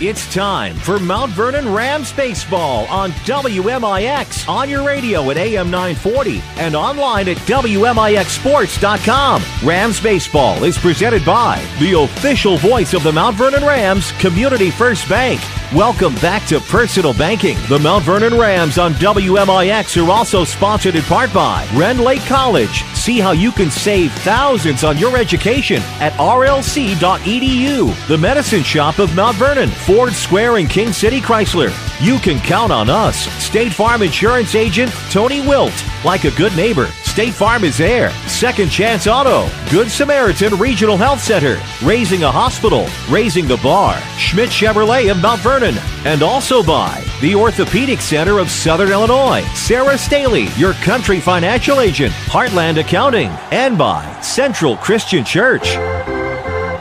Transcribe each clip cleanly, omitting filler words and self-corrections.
It's time for Mount Vernon Rams Baseball on WMIX, on your radio at AM 940 and online at WMIXsports.com. Rams Baseball is presented by the official voice of the Mount Vernon Rams, Community First Bank. Welcome back to Personal Banking. The Mount Vernon Rams on WMIX are also sponsored in part by Ren Lake College. See how you can save thousands on your education at rlc.edu. The Medicine Shop of Mount Vernon, Ford Square and King City Chrysler. You can count on us. State Farm Insurance Agent Tony Wilt. Like a good neighbor, State Farm is there. Second Chance Auto. Good Samaritan Regional Health Center. Raising a Hospital. Raising the Bar. Schmidt Chevrolet of Mount Vernon. And also by the Orthopedic Center of Southern Illinois. Sarah Staley, your country financial agent. Heartland Accounting. And by Central Christian Church.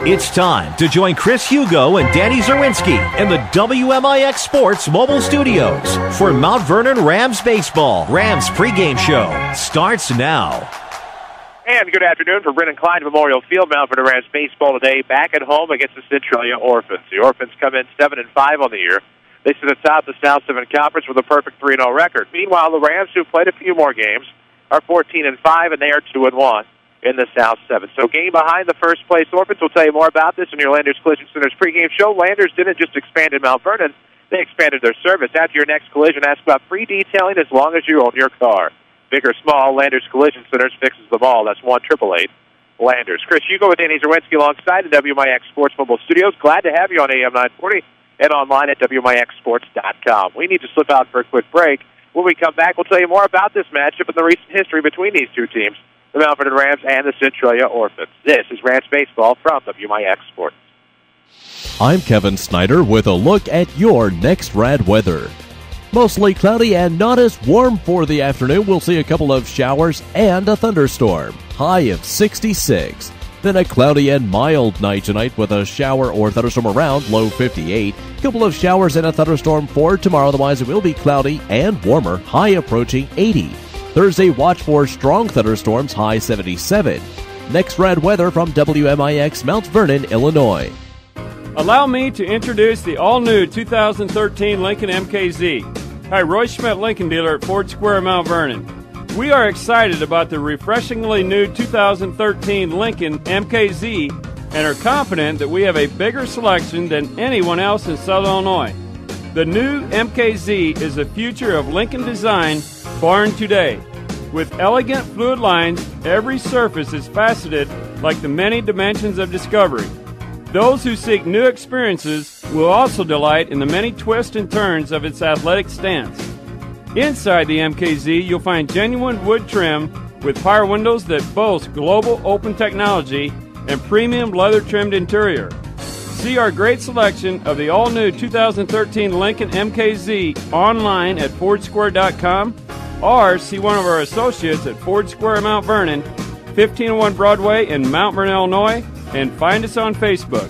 It's time to join Chris Hugo and Danny Zerwinski in the WMIX Sports mobile studios for Mount Vernon Rams Baseball. Rams pregame show starts now. And good afternoon from Brennan Klein Memorial Field. Mount Vernon Rams Baseball today back at home against the Centralia Orphans. The Orphans come in 7-5 on the year. They sit atop the South Seven Conference with a perfect 3-0 record. Meanwhile, the Rams, who played a few more games, are 14-5, and they are 2-1. In the South 7. So game behind the first-place Orphans. We'll tell you more about this in your Landers Collision Center's pregame show. Landers didn't just expand in Mount Vernon. They expanded their service. After your next collision, ask about free detailing as long as you own your car. Big or small, Landers Collision Centers fixes them all. That's 1-888-LANDERS. Chris Hugo with Danny Zerwinski alongside the WMIX Sports Mobile Studios. Glad to have you on AM 940 and online at WMIXsports.com. We need to slip out for a quick break. When we come back, we'll tell you more about this matchup and the recent history between these two teams, the Mount Vernon Rams and the Centralia Orphans. This is Rams Baseball from WMIX Sports. I'm Kevin Snyder with a look at your next rad weather. Mostly cloudy and not as warm for the afternoon. We'll see a couple of showers and a thunderstorm. High of 66. Then a cloudy and mild night tonight with a shower or thunderstorm around, low 58. Couple of showers and a thunderstorm for tomorrow. Otherwise, it will be cloudy and warmer, high approaching 80. Thursday, watch for strong thunderstorms, high 77. Next rad weather from WMIX Mount Vernon, Illinois. Allow me to introduce the all-new 2013 Lincoln MKZ. Hi, Roy Schmidt Lincoln dealer at Ford Square, Mount Vernon. We are excited about the refreshingly new 2013 Lincoln MKZ and are confident that we have a bigger selection than anyone else in Southern Illinois. The new MKZ is the future of Lincoln design born today. With elegant fluid lines, every surface is faceted like the many dimensions of discovery. Those who seek new experiences will also delight in the many twists and turns of its athletic stance. Inside the MKZ, you'll find genuine wood trim with power windows that boast global open technology and premium leather-trimmed interior. See our great selection of the all-new 2013 Lincoln MKZ online at fordsquare.com or see one of our associates at Ford Square, Mount Vernon, 1501 Broadway in Mount Vernon, Illinois, and find us on Facebook.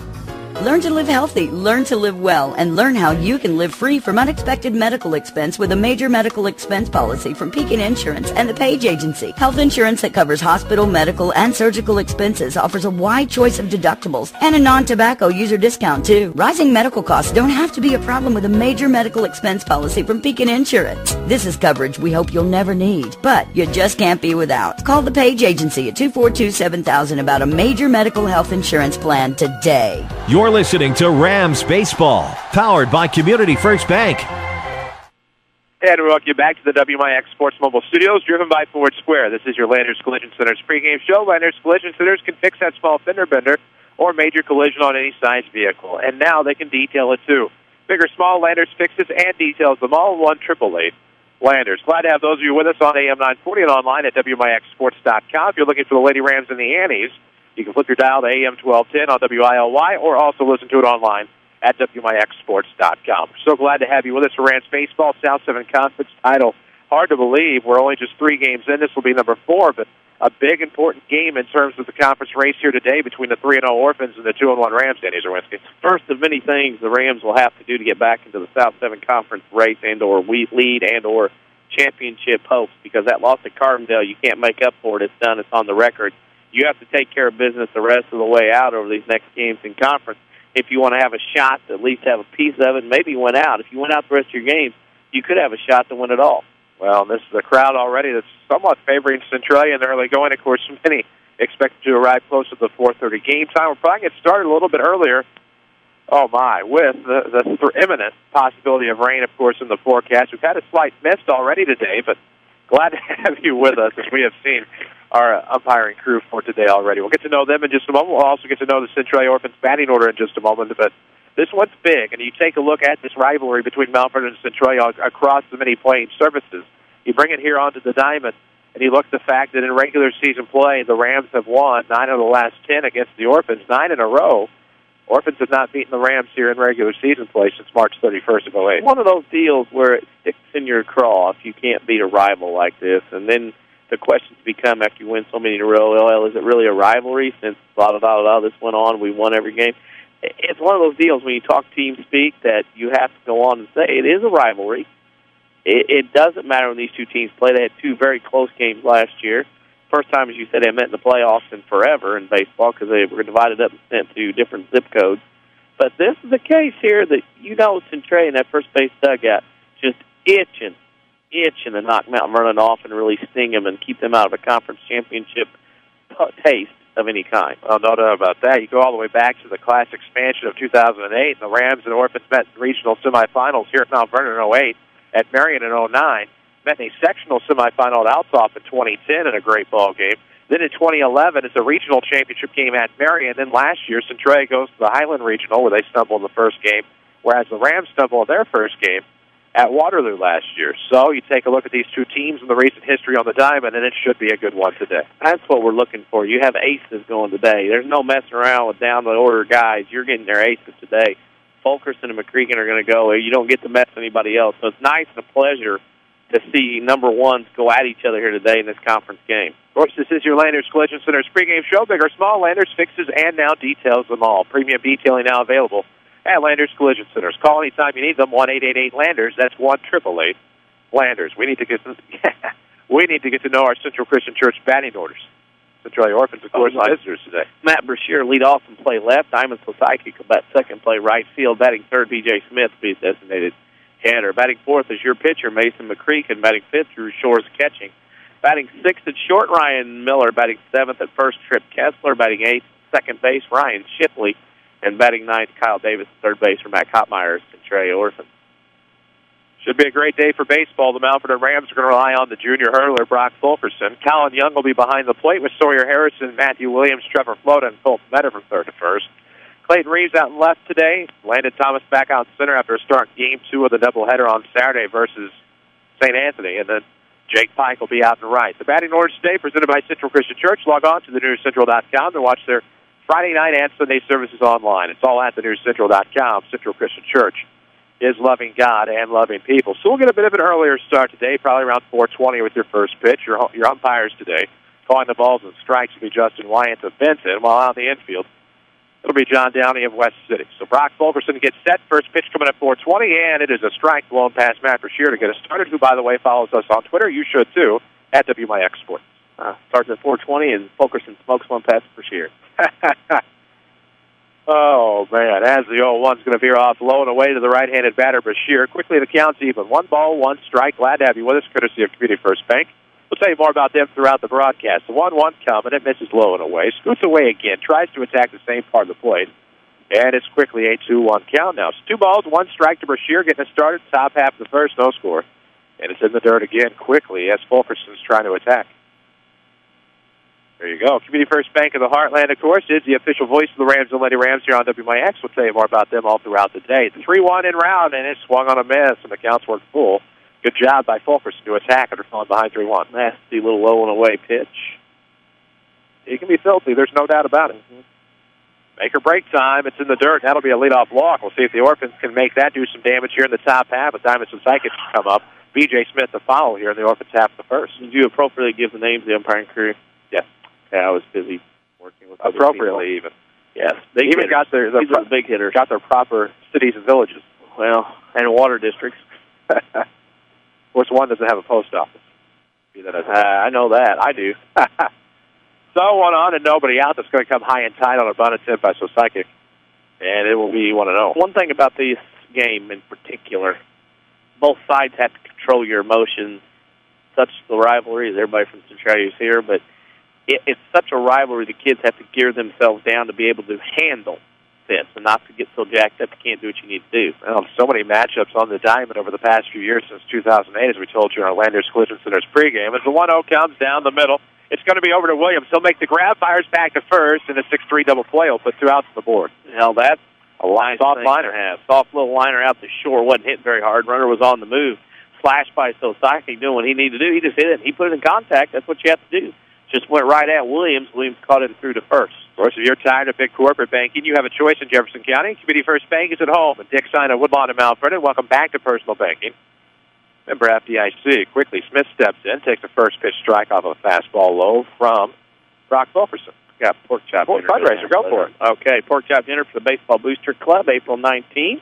Learn to live healthy, learn to live well, and learn how you can live free from unexpected medical expense with a major medical expense policy from Pekin Insurance and the Page Agency. Health insurance that covers hospital, medical, and surgical expenses offers a wide choice of deductibles and a non-tobacco user discount, too. Rising medical costs don't have to be a problem with a major medical expense policy from Pekin Insurance. This is coverage we hope you'll never need, but you just can't be without. Call the Page Agency at 242-7000 about a major medical health insurance plan today. You're listening to Rams Baseball, powered by Community First Bank. And we welcome you back to the WMIX Sports Mobile Studios, driven by Ford Square. This is your Landers Collision Center's pregame show. Landers Collision Centers can fix that small fender bender or major collision on any size vehicle, and now they can detail it too. Big or small, Landers fixes and details them all. 1-888-LANDERS. Glad to have those of you with us on AM 940 and online at WMIXsports.com. If you're looking for the Lady Rams and the Annies, you can flip your dial to AM 1210 on WILY or also listen to it online at WMIXsports.com. So glad to have you with us for Rams Baseball, South Seven Conference title. Hard to believe we're only just 3 games in. This will be number 4, but a big, important game in terms of the conference race here today between the 3-0 Orphans and the 2-1 Rams, Danny Zerwinski. First of many things the Rams will have to do to get back into the South Seven Conference race and or lead and or championship hopes, because that loss at Carbondale, you can't make up for it. It's done. It's on the record. You have to take care of business the rest of the way out over these next games in conference. if you want to have a shot to at least have a piece of it, maybe win out. If you win out the rest of your games, you could have a shot to win it all. Well, this is a crowd already that's somewhat favoring Centralia in the early going. Of course, many expected to arrive close to the 4:30 game time. We're probably going to get started a little bit earlier. Oh, my, with the imminent possibility of rain, of course, in the forecast. We've had a slight mist already today, but glad to have you with us as we have seen our umpiring crew for today already. We'll get to know them in just a moment. We'll also get to know the Centralia Orphans batting order in just a moment, but this one's big, and you take a look at this rivalry between Mount Vernon and Centralia across the many playing surfaces. You bring it here onto the diamond, and you look at the fact that in regular season play, the Rams have won 9 of the last 10 against the Orphans, 9 in a row. Orphans have not beaten the Rams here in regular season play since March 31st of 08. One of those deals where it sticks in your craw if you can't beat a rival like this, and then the questions become after you win so many in a row, well, is it really a rivalry since this went on, we won every game? It's one of those deals when you talk team speak that you have to go on and say it is a rivalry. It doesn't matter when these two teams play. They had 2 very close games last year. First time, as you said, they met in the playoffs in forever in baseball because they were divided up and sent to different zip codes. But this is the case here that Centralia in that first base dugout just itching to knock Mount Vernon off and really sting them and keep them out of a conference championship taste of any kind. Well, no doubt about that. You go all the way back to the class expansion of 2008, and the Rams and Orphans met in regional semifinals here at Mount Vernon in 08, at Marion in 09, met in a sectional semifinal at Altop in 2010 in a great ball game. Then in 2011, it's a regional championship game at Marion. Then last year, Centralia goes to the Highland Regional, where they stumble in the first game, whereas the Rams stumble in their first game at Waterloo last year. So you take a look at these two teams in the recent history on the diamond, and it should be a good one today. That's what we're looking for. You have aces going today. There's no messing around with down-the-order guys. You're getting their aces today. Fulkerson and McReaken are going to go. You don't get to mess anybody else. So it's nice and a pleasure to see number ones go at each other here today in this conference game. Of course, this is your Landers Collision Center's pregame show. Big or small, Landers fixes and now details them all. Premium detailing now available at Landers Collision Centers. Call anytime you need them, 1-888-LANDERS. That's 1-888-LANDERS. We need to get to know our Central Christian Church batting orders. Centralia Orphans, of course, visitors today. Matt Brashear lead off and play left. Diamond Sosaki will bat second, play right field. Batting third, B.J. Smith will be his designated hitter. Batting fourth is your pitcher, Mason McReaken. Batting fifth, Drew Shores catching. Batting sixth at short, Ryan Miller. Batting seventh at first, Trip Kessler. Batting eighth, second base, Ryan Shipley. And batting ninth, Kyle Davis, third base for Matt Kottmeyer, Centralia Orphans. Should be a great day for baseball. The Mount Vernon Rams are going to rely on the junior hurler, Brock Fulkerson. Colin Young will be behind the plate with Sawyer Harrison, Matthew Williams, Trevor Flota, and Colton Metter from third to first. Clayton Reeves out in left today. Landon Thomas back out in center after a start Game 2 of the doubleheader on Saturday versus St. Anthony. And then Jake Pike will be out in right. The batting orders today presented by Central Christian Church. Log on to thenewscentral.com to watch their Friday night and Sunday services online. It's all at thenewscentral.com. Central Christian Church is loving God and loving people. So we'll get a bit of an earlier start today, probably around 4:20 with your first pitch. Your umpires today calling the balls and strikes will be Justin Wyant of Benton, while out in the infield it'll be John Downey of West City. So Brock Fulkerson gets set. First pitch coming at 4:20, and it is a strike blown past Matt Brashear to get us started, who, by the way, follows us on Twitter. You should, too, at WMIX Sports. Starts at 4:20, and Fulkerson smokes one past Brashear. Oh, man, as the 0-1's going to veer off low and away to the right-handed batter, Brashear. Quickly, the count's even. 1 ball, 1 strike. Glad to have you with us, courtesy of Community First Bank. We'll tell you more about them throughout the broadcast. The 1-1 coming. It misses low and away. Scoots away again. Tries to attack the same part of the plate. And it's quickly a 2-1 count now. It's 2 balls, 1 strike to Brashear, getting it started. Top half of the first, no score. And it's in the dirt again quickly as Fulkerson's trying to attack. There you go. Community First Bank of the Heartland, of course, is the official voice of the Rams and Lady Rams here on WMIX. We'll tell you more about them all throughout the day. The 3-1 in round, and it swung on a miss, and the counts weren't full. Good job by Fulkerson to attack after falling behind 3-1. Nasty little low and away pitch. It can be filthy. There's no doubt about it. Make or break time. It's in the dirt. That'll be a leadoff walk. We'll see if the Orphans can make that do some damage here in the top half. But Diamond Sosakis come up. B.J. Smith to follow here in the Orphans half of the first. Did you appropriately give the names of the umpiring crew? Yes. Yeah, I was busy working with appropriately even. Yes, they even got their big hitters. Got their proper cities and villages. Well, and water districts. Of course, one doesn't have a post office. I know that. I do. So 1 on and nobody out. That's going to come high and tight on a bunt attempt by Sosakis. and it will be 1-0. One thing about this game in particular, both sides have to control your emotions. Such the rivalry, as everybody from Centralia is here, but it's such a rivalry, the kids have to gear themselves down to be able to handle this and not to get so jacked up you can't do what you need to do. Well, so many matchups on the diamond over the past few years since 2008, as we told you in our Landers Collision Center's pregame. As the 1-0 comes down the middle, it's going to be over to Williams. He'll make the grab, fires back to first, and a 6-3 double play will put 2 outs on the board. Now that's a soft liner. Soft little liner out the shore. Wasn't hitting very hard. Runner was on the move. Slashed by Sosaki, doing what he needed to do. He just hit it, and he put it in contact. That's what you have to do. Just went right at Williams. Williams caught it through to first. Of course, if you're tired of big corporate banking, you have a choice in Jefferson County. Community First Bank is at home. And Dick Stein of Woodlawn and Mount Vernon, welcome back to personal banking. Member FDIC. Quickly, Smith steps in, takes the first pitch strike off of a fastball low from Brock Fulkerson. Got pork chop dinner. Fundraiser, go for it. Okay, pork chop dinner for the Baseball Booster Club, April 19th.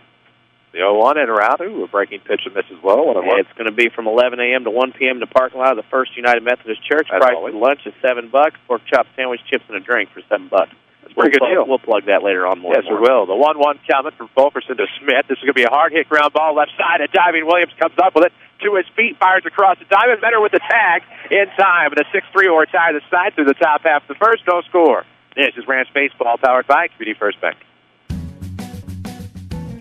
The 0-1 in Aradu, a breaking pitch and misses low. It's going to be from 11 a.m. to 1 p.m. in the parking lot of the First United Methodist Church. Price for lunch is $7. Pork chop sandwich, chips, and a drink for $7. That's a pretty good deal. We'll plug that later on more. Yes, we will. The 1-1 coming from Fulkerson to Smith. This is going to be a hard hit ground ball left side. A diving Williams comes up with it to his feet, fires across the diamond. Better with the tag in time. And a 6-3 will retire the side through the top half of the first. No score. This is Rams Baseball, powered by Community First Bank.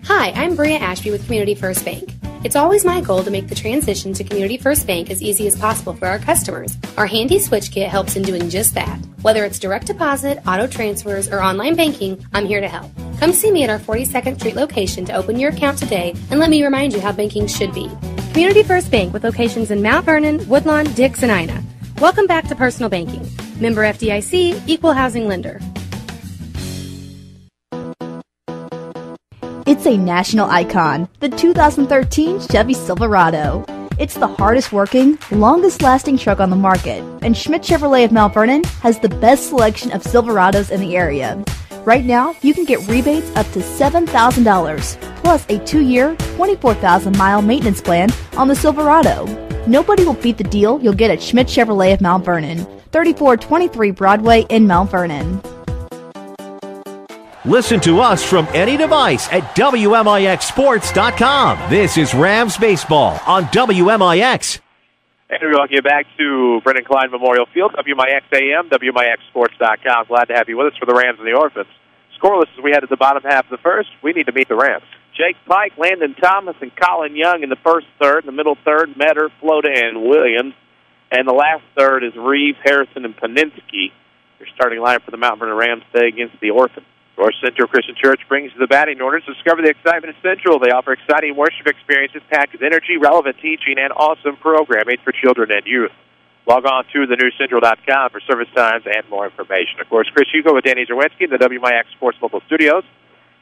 Hi, I'm Bria Ashby with Community First Bank. It's always my goal to make the transition to Community First Bank as easy as possible for our customers. Our handy switch kit helps in doing just that. Whether it's direct deposit, auto transfers, or online banking, I'm here to help. Come see me at our 42nd Street location to open your account today and let me remind you how banking should be. Community First Bank with locations in Mount Vernon, Woodlawn, Dix, and Ina. Welcome back to personal banking. Member FDIC, Equal Housing Lender. It's a national icon, the 2013 Chevy Silverado. It's the hardest working, longest lasting truck on the market, and Schmidt Chevrolet of Mount Vernon has the best selection of Silverados in the area. Right now, you can get rebates up to $7,000, plus a 2-year, 24,000-mile maintenance plan on the Silverado. Nobody will beat the deal you'll get at Schmidt Chevrolet of Mount Vernon, 3423 Broadway in Mount Vernon. Listen to us from any device at WMIXSports.com. This is Rams Baseball on WMIX. And we welcome you back to Brennan Klein Memorial Field, WMIX AM, WMIXSports.com. Glad to have you with us for the Rams and the Orphans. Scoreless as we head to the bottom half of the first. We need to meet the Rams. Jake Pike, Landon Thomas, and Colin Young in the first third. In the middle third, Metter, Flota, and Williams. And the last third is Reeves, Harrison, and Paninsky. Your starting lineup for the Mount Vernon Rams today against the Orphans. North Central Christian Church brings you the batting orders. Discover the excitement at Central. They offer exciting worship experiences packed with energy, relevant teaching, and awesome programming for children and youth. Log on to thenewcentral.com for service times and more information. Of course, Chris Hugo with Danny Zerwinski in the WMIX Sports Mobile Studios,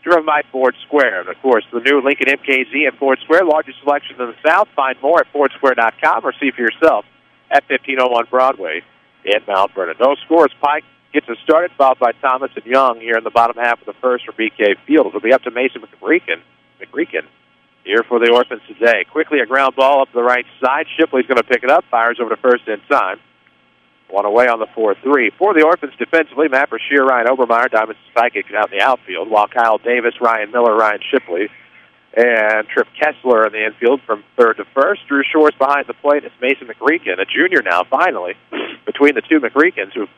driven by Ford Square. And, of course, the new Lincoln MKZ at Ford Square, largest selection in the South. Find more at FordSquare.com or see for yourself at 1501 Broadway in Mount Vernon. No scores. Pike gets us started, followed by Thomas and Young here in the bottom half of the first for BK Field. It'll be up to Mason McReaken here for the Orphans today. Quickly, a ground ball up the right side. Shipley's going to pick it up, fires over to first in time. One away on the 4-3. For the Orphans defensively, Matt Brashear, Ryan Obermeyer, Diamond Psychic out in the outfield, while Kyle Davis, Ryan Miller, Ryan Shipley, and Trip Kessler in the infield from third to first. Drew Shores behind the plate. It's Mason McReaken, a junior now, finally, between the two McReakens who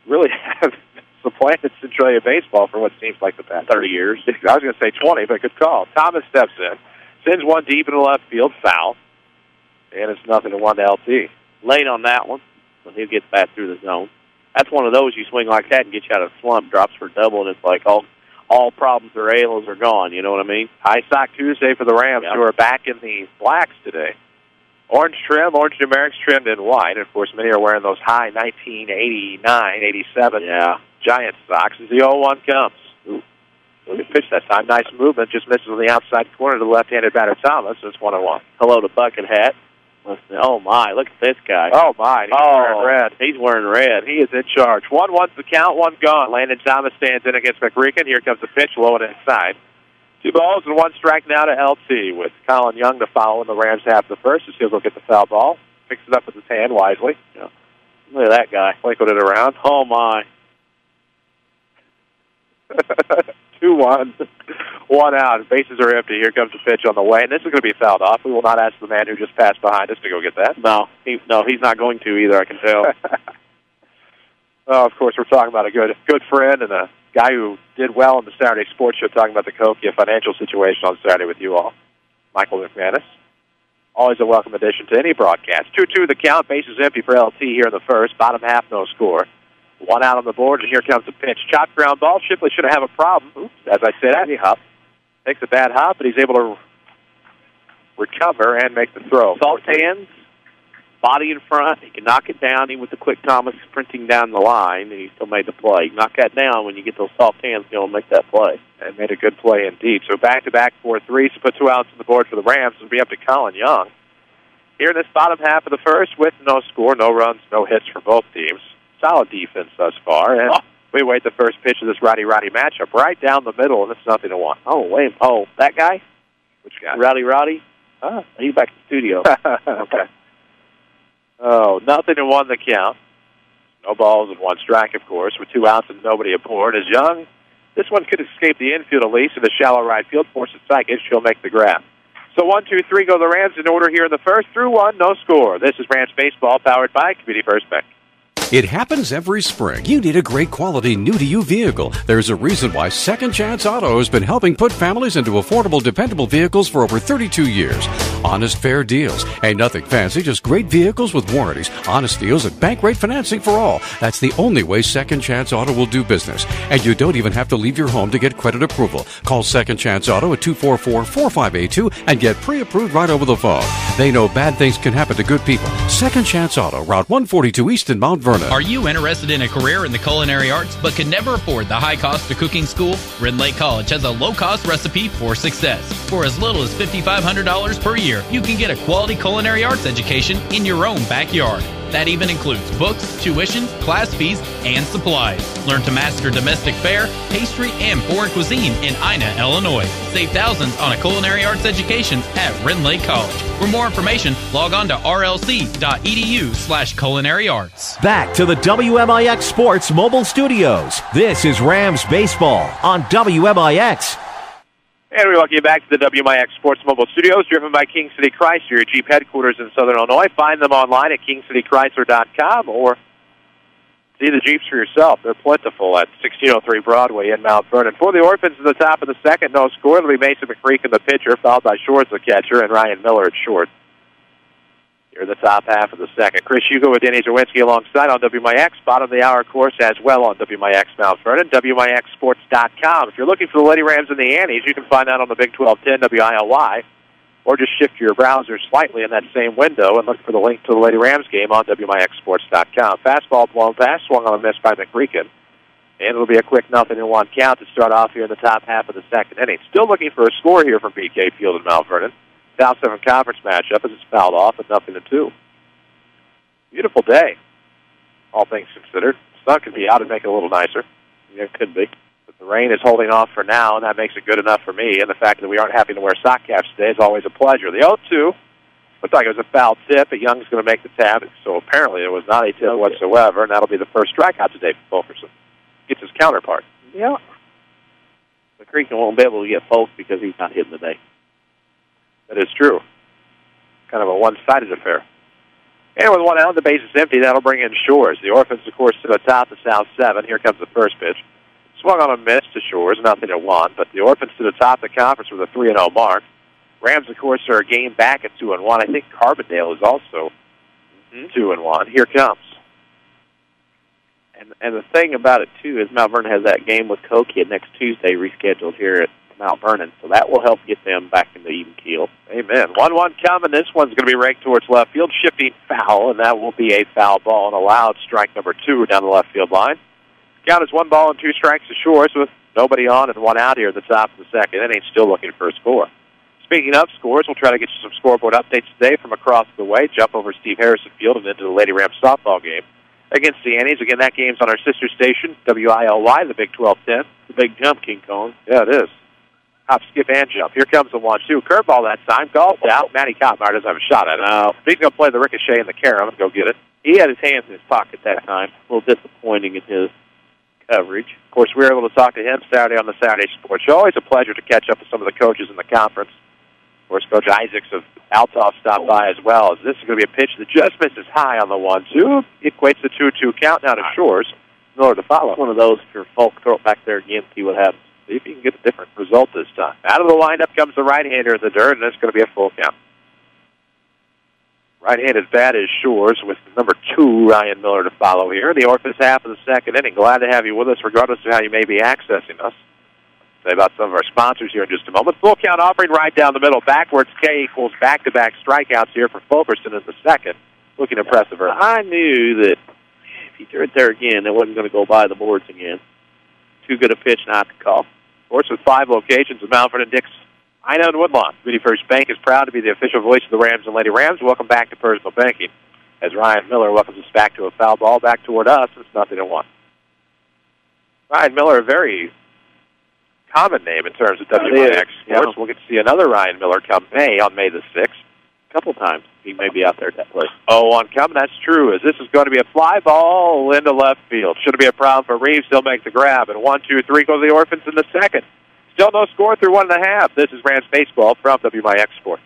really have supplanted Centralia baseball for what seems like the past 30 years. I was going to say 20, but good call. Thomas steps in, sends one deep in the left field, foul, and it's 0-1 to LT. Late on that one, when he gets back through the zone. That's one of those you swing like that and get you out of a slump, drops for a double, and it's like all problems or ails are gone, you know what I mean? High Sock Tuesday for the Rams, who are back in the blacks today. Orange trim, orange numerics trimmed in white. And, of course, many are wearing those high 1989, 87 Giant socks as the 0-1 comes. Ooh, good pitch that time. Nice movement. Just misses on the outside corner to the left-handed batter, Thomas. It's 1-1. Hello to Bucket Hat. Oh, my. Look at this guy. Oh, my. He's wearing red. He's wearing red. He is in charge. 1-1's the count, one gone. Landon Thomas stands in against McReaken. Here comes the pitch, low and inside. 2 balls and 1 strike now to LT with Colin Young to foul in the Rams half the first. As he'll go get the foul ball. Picks it up with his hand wisely. Yeah. Look at that guy. Winkled it around. Oh, my. 2-1, 1 out. Bases are empty. Here comes the pitch on the way, and this is going to be fouled off. We will not ask the man who just passed behind us to go get that. No, he's not going to either, I can tell. Oh, of course, we're talking about a good friend and a guy who did well in the Saturday Sports Show, talking about the Cokia financial situation on Saturday with you all. Michael McManus. Always a welcome addition to any broadcast. 2-2 the count. Bases empty for LT here in the first. Bottom half, no score. 1 out on the board, and here comes the pitch. Chop ground ball. Shipley shouldn't have a problem. Oops, as I said, he hopped. Takes a bad hop, but he's able to recover and make the throw. Soft hands, body in front. He can knock it down. Even with the quick Thomas sprinting down the line, and he still made the play. Knock that down when you get those soft hands, you'll make that play. And made a good play indeed. So back-to-back 4-3s to put 2 outs on the board for the Rams. It'll be up to Colin Young. Here in this bottom half of the first with no score, no runs, no hits for both teams. Solid defense thus far. And we wait the first pitch of this righty-righty matchup right down the middle, and it's 0-1. Oh, wait. Oh, that guy? Which guy? Roddy? He's back in the studio. Okay. Oh, 0-1 the count. No balls and 1 strike, of course, with 2 outs and nobody aboard. As Young, this one could escape the infield at least, in the shallow right field, force it psychic. She'll make the grab. So 1, 2, 3 go the Rams in order here in the first. Through 1, no score. This is Rams Baseball, powered by Community First Bank. It happens every spring. You need a great quality new-to-you vehicle. There's a reason why Second Chance Auto has been helping put families into affordable, dependable vehicles for over 32 years. Honest, fair deals. Ain't nothing fancy, just great vehicles with warranties, honest deals, and bank rate financing for all. That's the only way Second Chance Auto will do business. And you don't even have to leave your home to get credit approval. Call Second Chance Auto at 244-4582 and get pre-approved right over the phone. They know bad things can happen to good people. Second Chance Auto, Route 142 East in Mount Vernon. Are you interested in a career in the culinary arts but can never afford the high cost of cooking school? Red Lake College has a low-cost recipe for success. For as little as $5,500 per year, you can get a quality culinary arts education in your own backyard. That even includes books, tuition, class fees, and supplies. Learn to master domestic fare, pastry, and foreign cuisine in Ina, Illinois. Save thousands on a culinary arts education at Ren Lake College. For more information, log on to rlc.edu/culinary arts. Back to the WMIX Sports Mobile Studios. This is Rams Baseball on WMIX. And we welcome you back to the WMIX Sports Mobile Studios, driven by King City Chrysler, your Jeep headquarters in Southern Illinois. Find them online at kingcitychrysler.com or see the Jeeps for yourself. They're plentiful at 1603 Broadway in Mount Vernon. For the Orphans at the top of the second, no score. It'll be Mason McReaken, the pitcher, followed by Shores, the catcher, and Ryan Miller at short. Here in the top half of the second. Chris Hugo with Denny Zawinski alongside on WMIX. Bottom of the hour, of course, as well on WMIX Mount Vernon, WMIXsports.com. If you're looking for the Lady Rams and the Annies, you can find that on the Big 1210 WILY, or just shift your browser slightly in that same window and look for the link to the Lady Rams game on WMIXsports.com. Fastball blown past, swung on a miss by McReaken. And it'll be a quick 0-1 count to start off here in the top half of the second inning. Still looking for a score here from BK Field in Mount Vernon. South Seven Conference matchup as it's fouled off at 0-2. Beautiful day, all things considered. The sun could be out and make it a little nicer. Yeah, it could be. But the rain is holding off for now, and that makes it good enough for me. And the fact that we aren't having to wear sock caps today is always a pleasure. The 0-2 looked like it was a foul tip, but Young's going to make the tap. So apparently it was not a tip whatsoever, and that'll be the first strikeout today for Fulkerson. Gets his counterpart. Yeah. McReaken won't be able to get Fulk because he's not hitting today. That is true. Kind of a one-sided affair. And with 1 out, the base is empty. That'll bring in Shores. The Orphans, of course, sit atop the South 7. Here comes the first pitch. Swung on a miss to Shores, 0-1. But the Orphans sit atop the conference with a 3-0 mark. Rams, of course, are a game back at 2-1. I think Carbondale is also 2-1. Here comes. And the thing about it, too, is Mount Vernon has that game with Cokia next Tuesday rescheduled here at Mount Vernon, so that will help get them back into even keel. Amen. 1-1 coming. This one's going to be raked towards left field, shifting foul, and that will be a foul ball and allowed strike number 2 down the left field line. Count is 1 ball and 2 strikes to Shores with nobody on and 1 out here at the top of the second inning, still looking for a score. Speaking of scores, we'll try to get you some scoreboard updates today from across the way. Jump over Steve Harrison Field and into the Lady Rams softball game against the Annies. Again, that game's on our sister station, WILY, the Big 1210. The big jump, King Kong. Yeah, it is. Hop, skip, and jump. Here comes the 1-2. Curveball that time. Golfed out. Matty Kottmeyer doesn't have a shot at it. No. He's going to play the ricochet in the carom and go get it. He had his hands in his pocket that time. A little disappointing in his coverage. Of course, we were able to talk to him Saturday on the Saturday Sports Show. Always a pleasure to catch up with some of the coaches in the conference. Of course, Coach Isaacs of Althoff stopped by as well. As this is going to be a pitch that just misses high on the 1-2. Equates the 2-2 count now to Shores. Miller to follow. One of those for Falk. Throw it back there again, see what happens. See if you can get a different result this time. Out of the windup comes the right-hander in the dirt, and it's going to be a full count. Right-handed bat is Shores with number 2, Ryan Miller, to follow here. The Orphans half of the second inning. Glad to have you with us, regardless of how you may be accessing us. Say about some of our sponsors here in just a moment. Full count offering right down the middle. Backwards K equals back-to-back strikeouts here for Fulkerson in the second. Looking impressive. I knew that if he threw it there again, it wasn't going to go by the boards again. Too good a pitch not to call. Of course, with 5 locations of Mount Vernon, Dix, Ina, and Woodlawn, Community First Bank is proud to be the official voice of the Rams and Lady Rams. Welcome back to Personal Banking. As Ryan Miller welcomes us back to a foul ball, back toward us. It's 0-1. Ryan Miller, a very common name in terms of WMIX Sports. We'll get to see another Ryan Miller come on May the 6th. A couple times. He may be out there at that place. 0-1 coming. That's true, as this is going to be a fly ball into left field. Shouldn't be a problem for Reeves. He'll make the grab. And 1-2-3 go the Orphans in the second. Still no score through 1.5. This is Rams Baseball from WMIX Sports.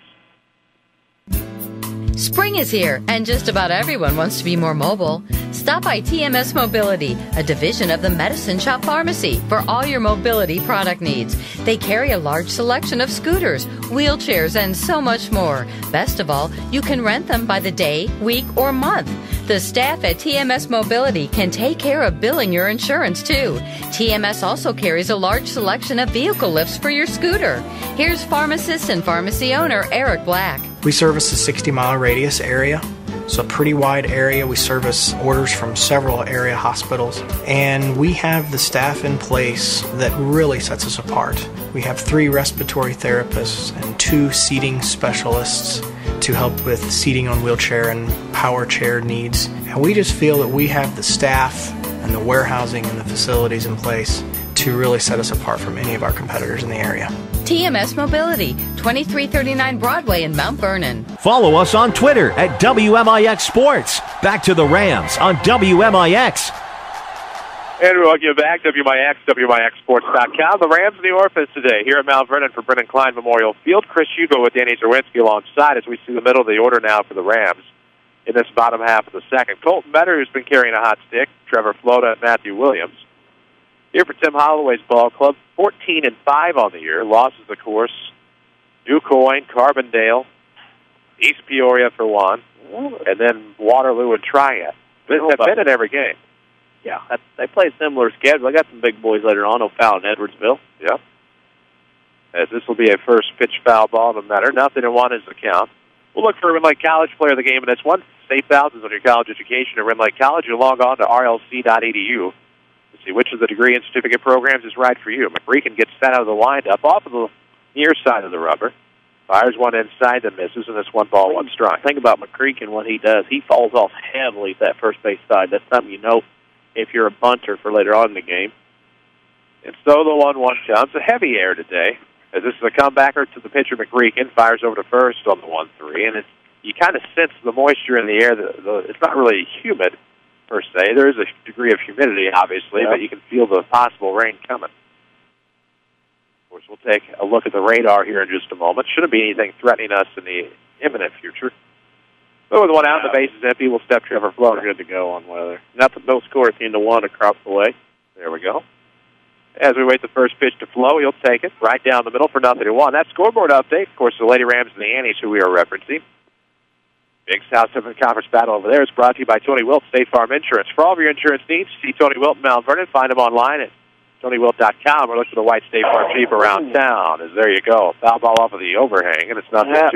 Spring is here, and just about everyone wants to be more mobile. Stop by TMS Mobility, a division of the Medicine Shop Pharmacy, for all your mobility product needs. They carry a large selection of scooters, wheelchairs, and so much more. Best of all, you can rent them by the day, week, or month. The staff at TMS Mobility can take care of billing your insurance, too. TMS also carries a large selection of vehicle lifts for your scooter. Here's pharmacist and pharmacy owner Eric Black. We service a 60-mile radius area. It's a pretty wide area. We service orders from several area hospitals, and we have the staff in place that really sets us apart. We have 3 respiratory therapists and 2 seating specialists to help with seating on wheelchair and power chair needs. And we just feel that we have the staff and the warehousing and the facilities in place to really set us apart from any of our competitors in the area. TMS Mobility, 2339 Broadway in Mount Vernon. Follow us on Twitter at WMIX Sports. Back to the Rams on WMIX. And we welcome you back, WMIX, WMIXSports.com. The Rams and the Orphans today here at Mount Vernon for Brennan Klein Memorial Field. Chris Hugo with Danny Zerwinski alongside as we see the middle of the order now for the Rams in this bottom half of the second. Colton Metter, who's been carrying a hot stick, Trevor Flota, and Matthew Williams. Here for Tim Holloway's ball club, 14-5 on the year. Losses, of course, New Coin, Carbondale, East Peoria for one, and then Waterloo and Triad. They've been in every game. Yeah, they play a similar schedule. I got some big boys later on. O'Fallon, Edwardsville. Yep. As this will be a first pitch foul ball, no matter. 0-1 is the count. We'll look for Ren Lake College player of the game, and that's one. Save thousands on your college education at Ren Lake College. You log on to rlc.edu. See which of the degree and certificate programs is right for you. McReaken gets set out of the windup off of the near side of the rubber. Fires one inside that misses, and it's 1 ball, 1 strike. Think about McReaken, what he does. He falls off heavily at that first base side. That's something you know if you're a bunter for later on in the game. And so the 1-1 comes. A heavy air today, as this is a comebacker to the pitcher McReaken. Fires over to first on the 1-3, and you kind of sense the moisture in the air. It's not really humid, per se. There is a degree of humidity, obviously, but you can feel the possible rain coming. Of course, we'll take a look at the radar here in just a moment. Shouldn't be anything threatening us in the imminent future. But with 1 out and the base is empty, we'll step Trevor Flow. Good to go on weather. No score at the end of 1 across the way. There we go. As we wait the first pitch to Flow, he'll take it right down the middle for 0-1. That scoreboard update, of course, the Lady Rams and the Annies, who we are referencing. Big South Seven Conference battle over there is brought to you by Tony Wilt, State Farm Insurance. For all of your insurance needs, see Tony Wilt in Mount Vernon. Find him online at TonyWilt.com or look for the white State Farm Jeep around town. As there you go. Foul ball off of the overhang, and it's not that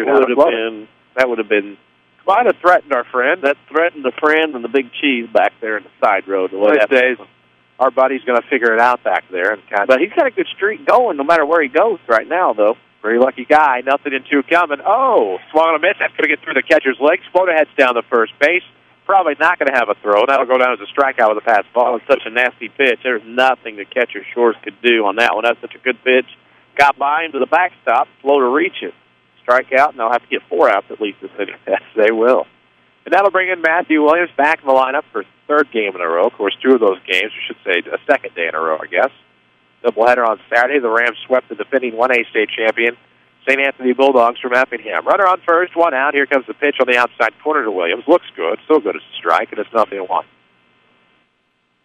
would have been might have threatened our friend. That threatened the friend and the big cheese back there in the side road. These days, our buddy's going to figure it out back there. But he's got a good streak going no matter where he goes right now, though. Very lucky guy. 0-2 coming. Oh, swung on a miss. That's going to get through the catcher's legs. Flota heads down the first base. Probably not going to have a throw. That'll go down as a strikeout with a pass ball. It's such a nasty pitch. There's nothing the catcher Shores could do on that one. That's such a good pitch. Got by him to the backstop. Flota reach it. Strikeout, and they'll have to get 4 outs at least this inning. Yes, they will. And that'll bring in Matthew Williams back in the lineup for third game in a row. Of course, two of those games, we should say a second day in a row, I guess. Doubleheader on Saturday. The Rams swept the defending 1A state champion, St. Anthony Bulldogs from Effingham. Runner on first, one out. Here comes the pitch on the outside corner to Williams. Looks good. Still good as a strike, and it's 0-1.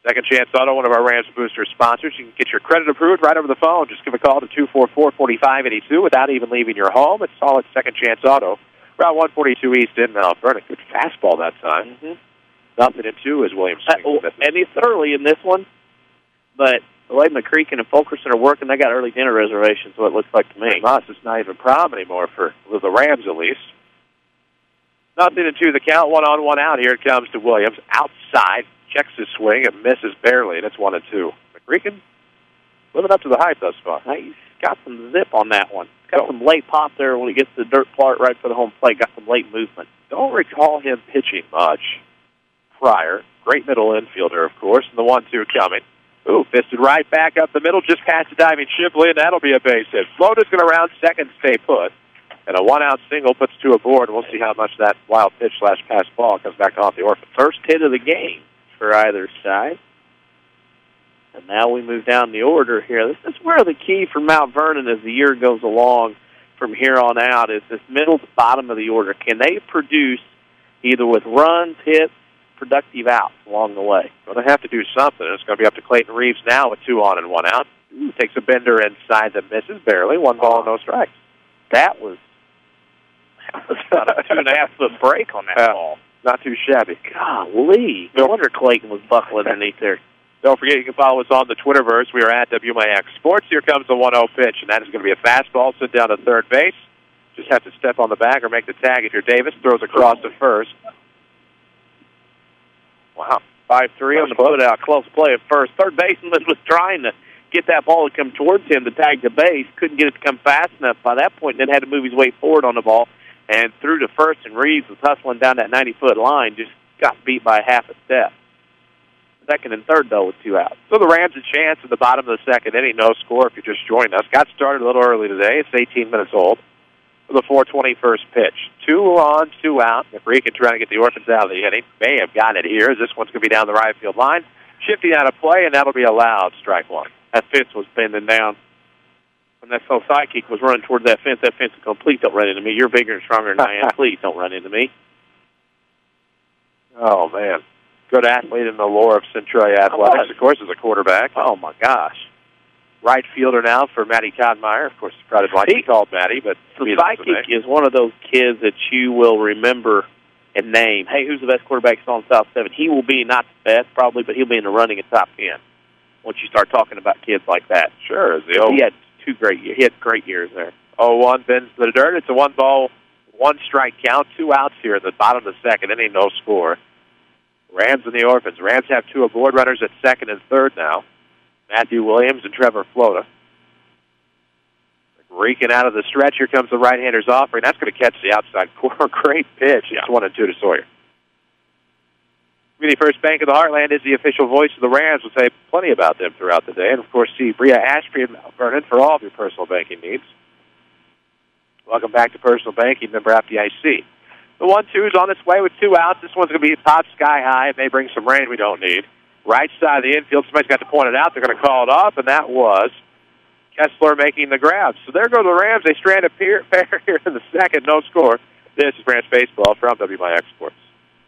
Second Chance Auto, one of our Rams Booster sponsors. You can get your credit approved right over the phone. Just give a call to 244-4582 without even leaving your home. It's all at Second Chance Auto. Route 142 East in Mount Vernon. Good fastball that time. 0-2 as Williams swings. And he's early in this one, but the way McReaken and Fulkerson are working, they got early dinner reservations, so it looks like to me. It's not even a problem anymore for the Rams, at least. 0-2 the count, 1-on, 1-out. Here it comes to Williams. Outside, checks his swing and misses barely, and it's 1-2. McReaken living up to the hype thus far. He's got some zip on that one. Got some late pop there when he gets the dirt part right for the home plate. Got some late movement. Don't recall him pitching much prior. Great middle infielder, of course, and the 1-2 coming. Ooh, fisted right back up the middle, just past the diving Shipley, and that'll be a base hit. Flota's going to round second, stay put. And a one-out single puts two aboard. We'll see how much that wild pitch / pass ball comes back off the Orphans. First hit of the game for either side. And now we move down the order here. This is where the key for Mount Vernon as the year goes along from here on out is this middle to bottom of the order. Can they produce either with runs, hits, productive outs along the way? Well, they have to do something. It's going to be up to Clayton Reeves now with 2 on and 1 out. Takes a bender inside that misses barely. 1 ball and no strikes. That was about a 2.5-foot break on that ball. Not too shabby. Golly. No wonder Clayton was buckling underneath there. Don't forget, you can follow us on the Twitterverse. We are at WMIX Sports. Here comes the 1-0 pitch, and that is going to be a fastball. Sit down to third base. Just have to step on the bag or make the tag if you're Davis. Throws across to first. Wow. 5-3 on the put-out. Close play at first. Third baseman was trying to get that ball to come towards him to tag the base. Couldn't get it to come fast enough by that point, then had to move his way forward on the ball and threw to first, and Reeves was hustling down that 90-foot line, just got beat by half a step. Second and third, though, with 2 outs. So the Rams a chance at the bottom of the second inning. No score if you're just joining us. Got started a little early today. It's 18 minutes old. For the 4:20 first pitch. 2 on, 2 out. McReaken trying to get the Orphans out of the inning. May have got it here. This one's going to be down the right field line. Shifting out of play, and that'll be allowed. Strike 1. That fence was bending down. When that so sidekick was running towards that fence is complete. Don't run into me. You're bigger and stronger than I am. Please don't run into me. Oh, man. Good athlete in the lore of Centralia Athletics, of course, as a quarterback. Oh, my gosh. Right fielder now for Matty Kodmeyer. Of course, he probably like to be called Matty, but the sidekick is one of those kids that you will remember and name. Hey, who's the best quarterback on South 7? He will be not the best, probably, but he'll be in the running at top 10 once you start talking about kids like that. Sure. He had 2 great years. He had great years there. 0-1 bends the dirt. It's a 1 ball, 1 strike count. 2 outs here at the bottom of the second inning, no score. Rams and the Orphans. Rams have 2 aboard runners at second and third now. Matthew Williams and Trevor Flota. McReaken out of the stretch. Here comes the right-hander's offering. That's going to catch the outside corner. Great pitch. It's 1-2 to Sawyer. Community First Bank of the Heartland is the official voice of the Rams. We'll say plenty about them throughout the day. And, of course, see Bria Ashby and Mount Vernon for all of your personal banking needs. Welcome back to Personal Banking, member FDIC. The 1-2 is on its way with 2 outs. This one's going to be top sky high. It may bring some rain we don't need. Right side of the infield, somebody's got to point it out. They're going to call it off, and that was Kessler making the grab. So there go the Rams. They strand a pair here in the second. No score. This is Rams Baseball from WMIX Sports.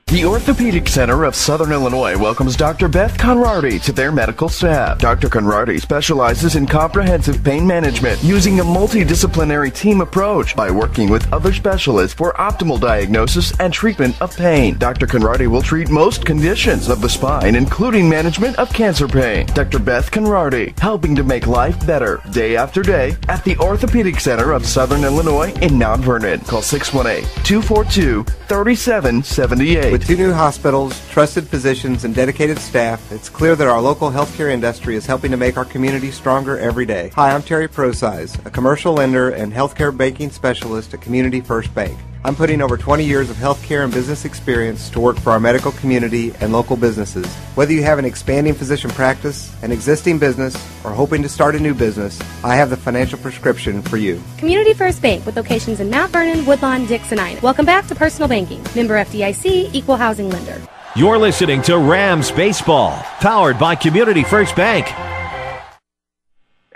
The Orthopedic Center of Southern Illinois welcomes Dr. Beth Conradi to their medical staff. Dr. Conradi specializes in comprehensive pain management using a multidisciplinary team approach by working with other specialists for optimal diagnosis and treatment of pain. Dr. Conradi will treat most conditions of the spine, including management of cancer pain. Dr. Beth Conradi, helping to make life better day after day at the Orthopedic Center of Southern Illinois in Mount Vernon. Call 618-242-3778. With 2 new hospitals, trusted physicians, and dedicated staff, it's clear that our local healthcare industry is helping to make our community stronger every day. Hi, I'm Terry Prosize, a commercial lender and healthcare banking specialist at Community First Bank. I'm putting over 20 years of healthcare and business experience to work for our medical community and local businesses. Whether you have an expanding physician practice, an existing business, or hoping to start a new business, I have the financial prescription for you. Community First Bank with locations in Mount Vernon, Woodlawn, Dixon, Ina. Welcome back to Personal Banking. Member FDIC, Equal Housing Lender. You're listening to Rams Baseball, powered by Community First Bank.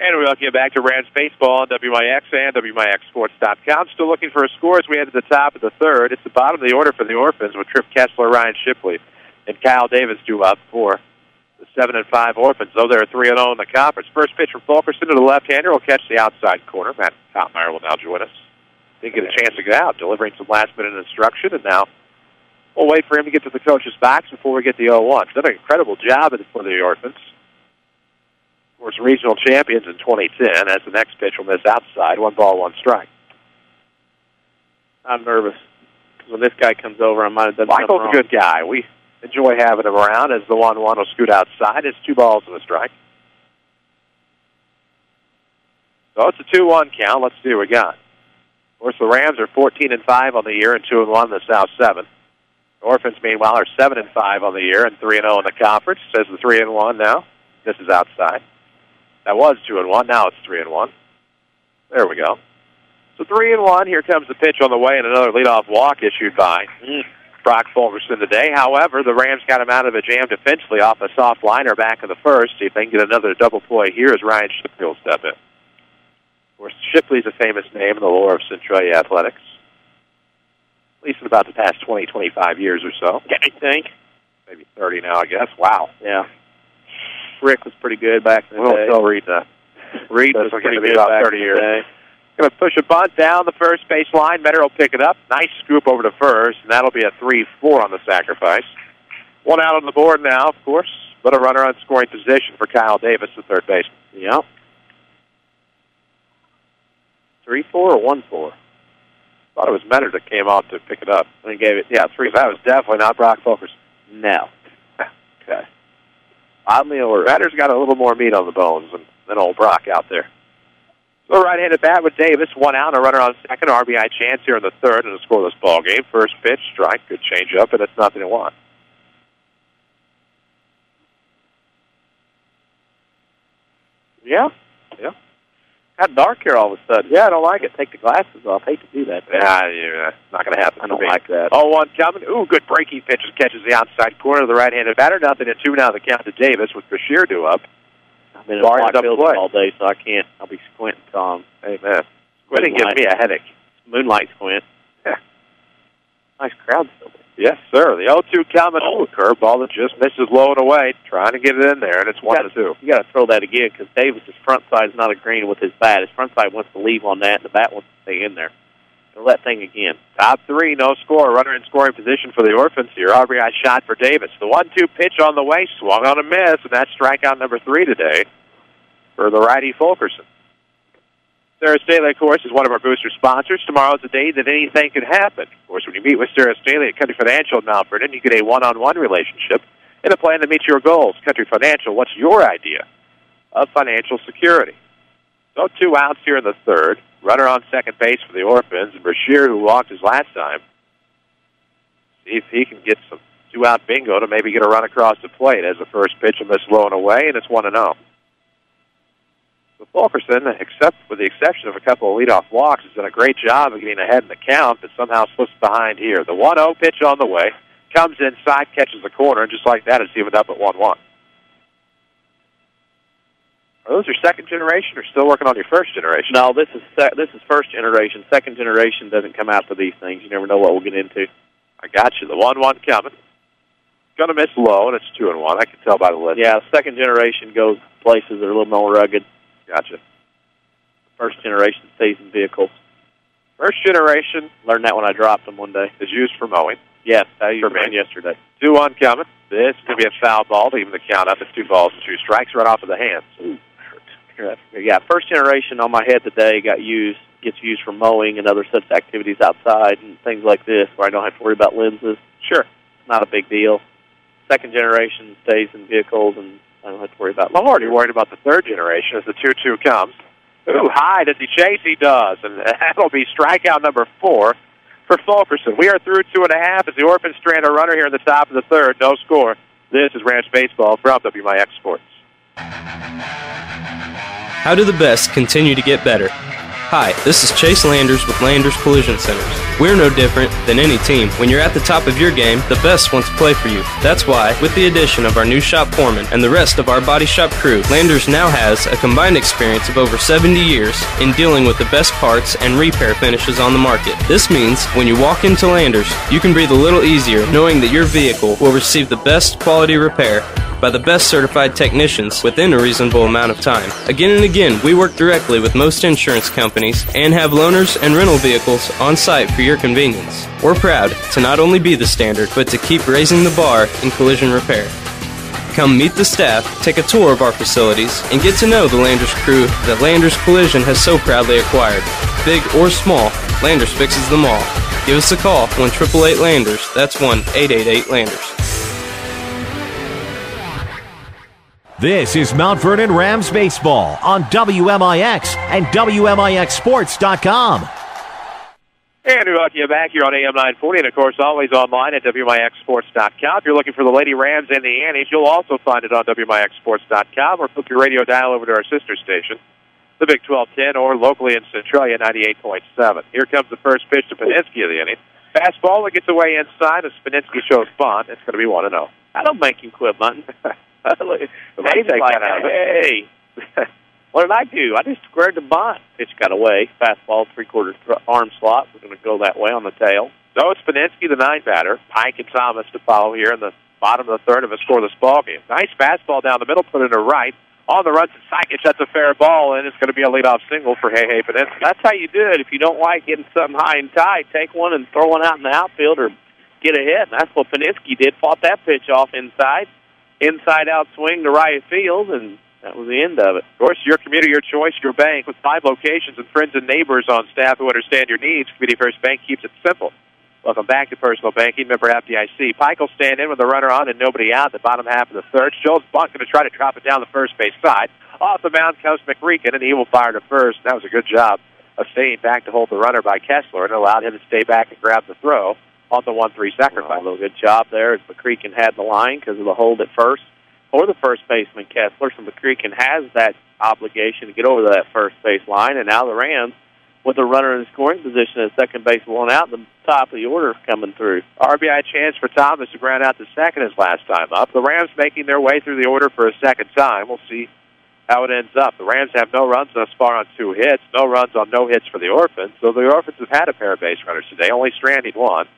And we welcome you back to Rams Baseball on WMIX and WMIXSports.com. Still looking for a score as we head to the top of the third. It's the bottom of the order for the Orphans with Tripp Kessler, Ryan Shipley, and Kyle Davis due up for the 7-5 Orphans, though they're 3-0 in the conference. First pitch from Fulkerson to the left-hander will catch the outside corner. Matt Topmeyer will now join us. Didn't get a chance to get out, delivering some last-minute instruction, and now we'll wait for him to get to the coach's box before we get the 0-1. Done an incredible job for the Orphans. Of course, regional champions in 2010, as the next pitch will miss outside. 1 ball, 1 strike. I'm nervous. When this guy comes over, I might have done something Michael's wrong. a good guy. We enjoy having him around as the 1-1 will scoot outside. It's 2 balls and a strike. So it's a 2-1 count. Let's see what we got. Of course, the Rams are 14-5 on the year and 2-1 in the South Seven. The Orphans, meanwhile, are 7-5 on the year and 3-0 in the conference. Says the 3-1 now. This is outside. That was 2-1. Now it's 3-1. There we go. So 3-1. Here comes the pitch on the way, and another leadoff walk issued by Brock Fulkerson today. However, the Rams got him out of a jam defensively off a soft liner back in the first. See if they can get another double play here as Ryan Shipley will step in. Of course, Shipley's a famous name in the lore of Centralia athletics, at least in about the past 20, 25 years or so. I think. Maybe 30 now, I guess. Wow. Yeah. Rick was pretty good back in the day. We'll tell Reed that. Reed was pretty good about back 30 in years. the day. Going to push a bunt down the first base line. Metter will pick it up. Nice scoop over to first, and that'll be a 3-4 on the sacrifice. 1 out on the board now, of course, but a runner on scoring position for Kyle Davis, the third baseman. Yeah. 3-4 or 1-4? Thought it was Metter that came out to pick it up. And he gave it, 3. That was definitely not Brock Fulkerson. No. Okay. Oddly ordered. Metter's got a little more meat on the bones than old Brock out there. So right-handed bat with Davis, 1 out, a runner on second, RBI chance here in the third in a scoreless ball game. First pitch, strike, good change-up, and it's 0-1. Yeah. Got dark here all of a sudden. Yeah, I don't like it. Take the glasses off. Hate to do that. Yeah, not going to happen. I don't like that. 0-1 coming. Ooh, good breaking pitch. Catches the outside corner of the right-handed batter. 0-2 now. The count to Davis with Bashir due up. I've been in a building all day, so I can't. I'll be squinting, Tom. Hey, man. Squinting gives me a headache. Moonlight squint. Yeah. Nice crowd still. Yes, sir. The 0-2 coming. Oh, curveball that just misses low and away. Trying to get it in there, and it's 1-2. You got to throw that again because Davis's front side is not agreeing with his bat. His front side wants to leave on that, and the bat wants to stay in there. Throw that thing again. Top 3, no score. Runner in scoring position for the Orphans here. RBI shot for Davis. The 1-2 pitch on the way. Swung on a miss, and that's strikeout number 3 today for the righty Fulkerson. Sarah Staley, of course, is one of our booster sponsors. Tomorrow's the day that anything could happen. Of course, when you meet with Sarah Staley at Country Financial in Mount Vernon, you get a one-on-one relationship and a plan to meet your goals. Country Financial, what's your idea of financial security? So 2 outs here in the third. Runner on second base for the Orphans, and Bashir, who walked his last time. See if he can get some 2-out bingo to maybe get a run across the plate as the first pitch will miss low and away, and it's 1-0. So Fulkerson, except with the exception of a couple of leadoff walks, has done a great job of getting ahead in the count, but somehow slips behind here. The 1-0 pitch on the way, comes inside, catches the corner, and just like that, it's evened up at 1-1. Are those your second generation, or still working on your first generation? No, this is first generation. Second generation doesn't come out for these things. You never know what we'll get into. I got you. The 1-1 coming. Going to miss low, and it's 2-1. I can tell by the list. Yeah, second generation goes places that are a little more rugged. Gotcha. First generation stays in vehicles. First generation, learned that when I dropped them one day. Is used for mowing. Yes, I used them yesterday. 2-1 coming. This could be a foul ball to even the count up. It's 2 balls and 2 strikes right off of the hands. Ooh, hurt. Yeah, first generation on my head today gets used for mowing and other such activities outside and things like this where I don't have to worry about lenses. Sure. Not a big deal. Second generation stays in vehicles and I don't have to worry about. I'm already worried about the third generation as the 2-2 comes. Ooh, high. Does he chase? He does. And that'll be strikeout number 4 for Fulkerson. We are through 2.5 as the Orphans strand a runner here in the top of the third. No score. This is Rams Baseball from WMIX Sports. How do the best continue to get better? Hi, this is Chase Landers with Landers Collision Centers. We're no different than any team. When you're at the top of your game, the best want to play for you. That's why, with the addition of our new shop foreman and the rest of our body shop crew, Landers now has a combined experience of over 70 years in dealing with the best parts and repair finishes on the market. This means when you walk into Landers, you can breathe a little easier knowing that your vehicle will receive the best quality repair by the best certified technicians within a reasonable amount of time. Again and again, we work directly with most insurance companies and have loaners and rental vehicles on site for your convenience. We're proud to not only be the standard, but to keep raising the bar in collision repair. Come meet the staff, take a tour of our facilities, and get to know the Landers crew that Landers Collision has so proudly acquired. Big or small, Landers fixes them all. Give us a call, 1-888-LANDERS. That's 1-888-LANDERS. This is Mount Vernon Rams Baseball on WMIX and WMIXsports.com. And we welcome you back here on AM 940, and of course always online at WMIXsports.com. If you're looking for the Lady Rams and the Annies, you'll also find it on WMIXsports.com, or flip your radio dial over to our sister station, the Big 1210, or locally in Centralia 98.7. Here comes the first pitch to Paninsky of the inning. Fastball that gets away inside as Paninsky shows bunt. It's going to be 1-0. I don't make him quit bunting. Hey, what did I do? I just squared the bunt. Pitch got away. Fastball, three-quarter arm slot. We're going to go that way on the tail. So it's Paninsky, the 9-batter. Pike and Thomas to follow here in the bottom of the third of a scoreless ball game. Nice fastball down the middle, put it to right. On the run to Sykich, that's a fair ball, and it's going to be a leadoff single for Hey Paninsky. That's how you do it. If you don't like getting something high and tight, take one and throw one out in the outfield or get a hit. And that's what Paninsky did. Fought that pitch off inside. Inside-out swing to right field, and that was the end of it. Of course, your community, your choice, your bank. With 5 locations and friends and neighbors on staff who understand your needs, Community First Bank keeps it simple. Welcome back to Personal Banking. Member FDIC. Pike will stand in with the runner on and nobody out. The bottom half of the third. Schultz bunt going to try to drop it down the first base side. Off the mound comes McReaken, and he will fire to first. That was a good job of staying back to hold the runner by Kessler, and allowed him to stay back and grab the throw on the 1-3 sacrifice. A little good job there as McReaken had the line because of the hold at first. Or the first baseman, Kessler, so McReaken has that obligation to get over that first base line, and now the Rams, with the runner in scoring position at second base, one out, the top of the order coming through. RBI chance for Thomas to ground out to second his last time up. The Rams making their way through the order for a second time. We'll see how it ends up. The Rams have no runs thus far on 2 hits, no runs on no hits for the Orphans, so the Orphans have had a pair of base runners today, only stranding one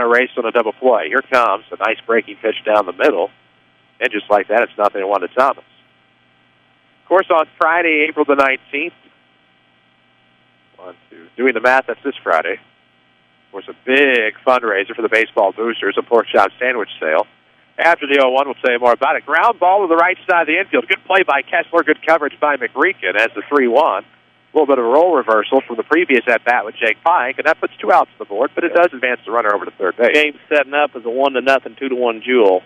erased on a double play. Here comes a nice breaking pitch down the middle. And just like that, it's 0-1 to Thomas. Of course, on Friday, April the 19th, doing the math, that's this Friday. Of course, a big fundraiser for the baseball boosters, a pork chop sandwich sale. After the 0-1, we'll tell you more about it. Ground ball to the right side of the infield. Good play by Kessler, good coverage by McReaken as the 3-1. A little bit of a role reversal from the previous at-bat with Jake Pike, and that puts 2 outs on the board, but it does advance the runner over to third base. Game setting up as a 1-0, 2-1 duel.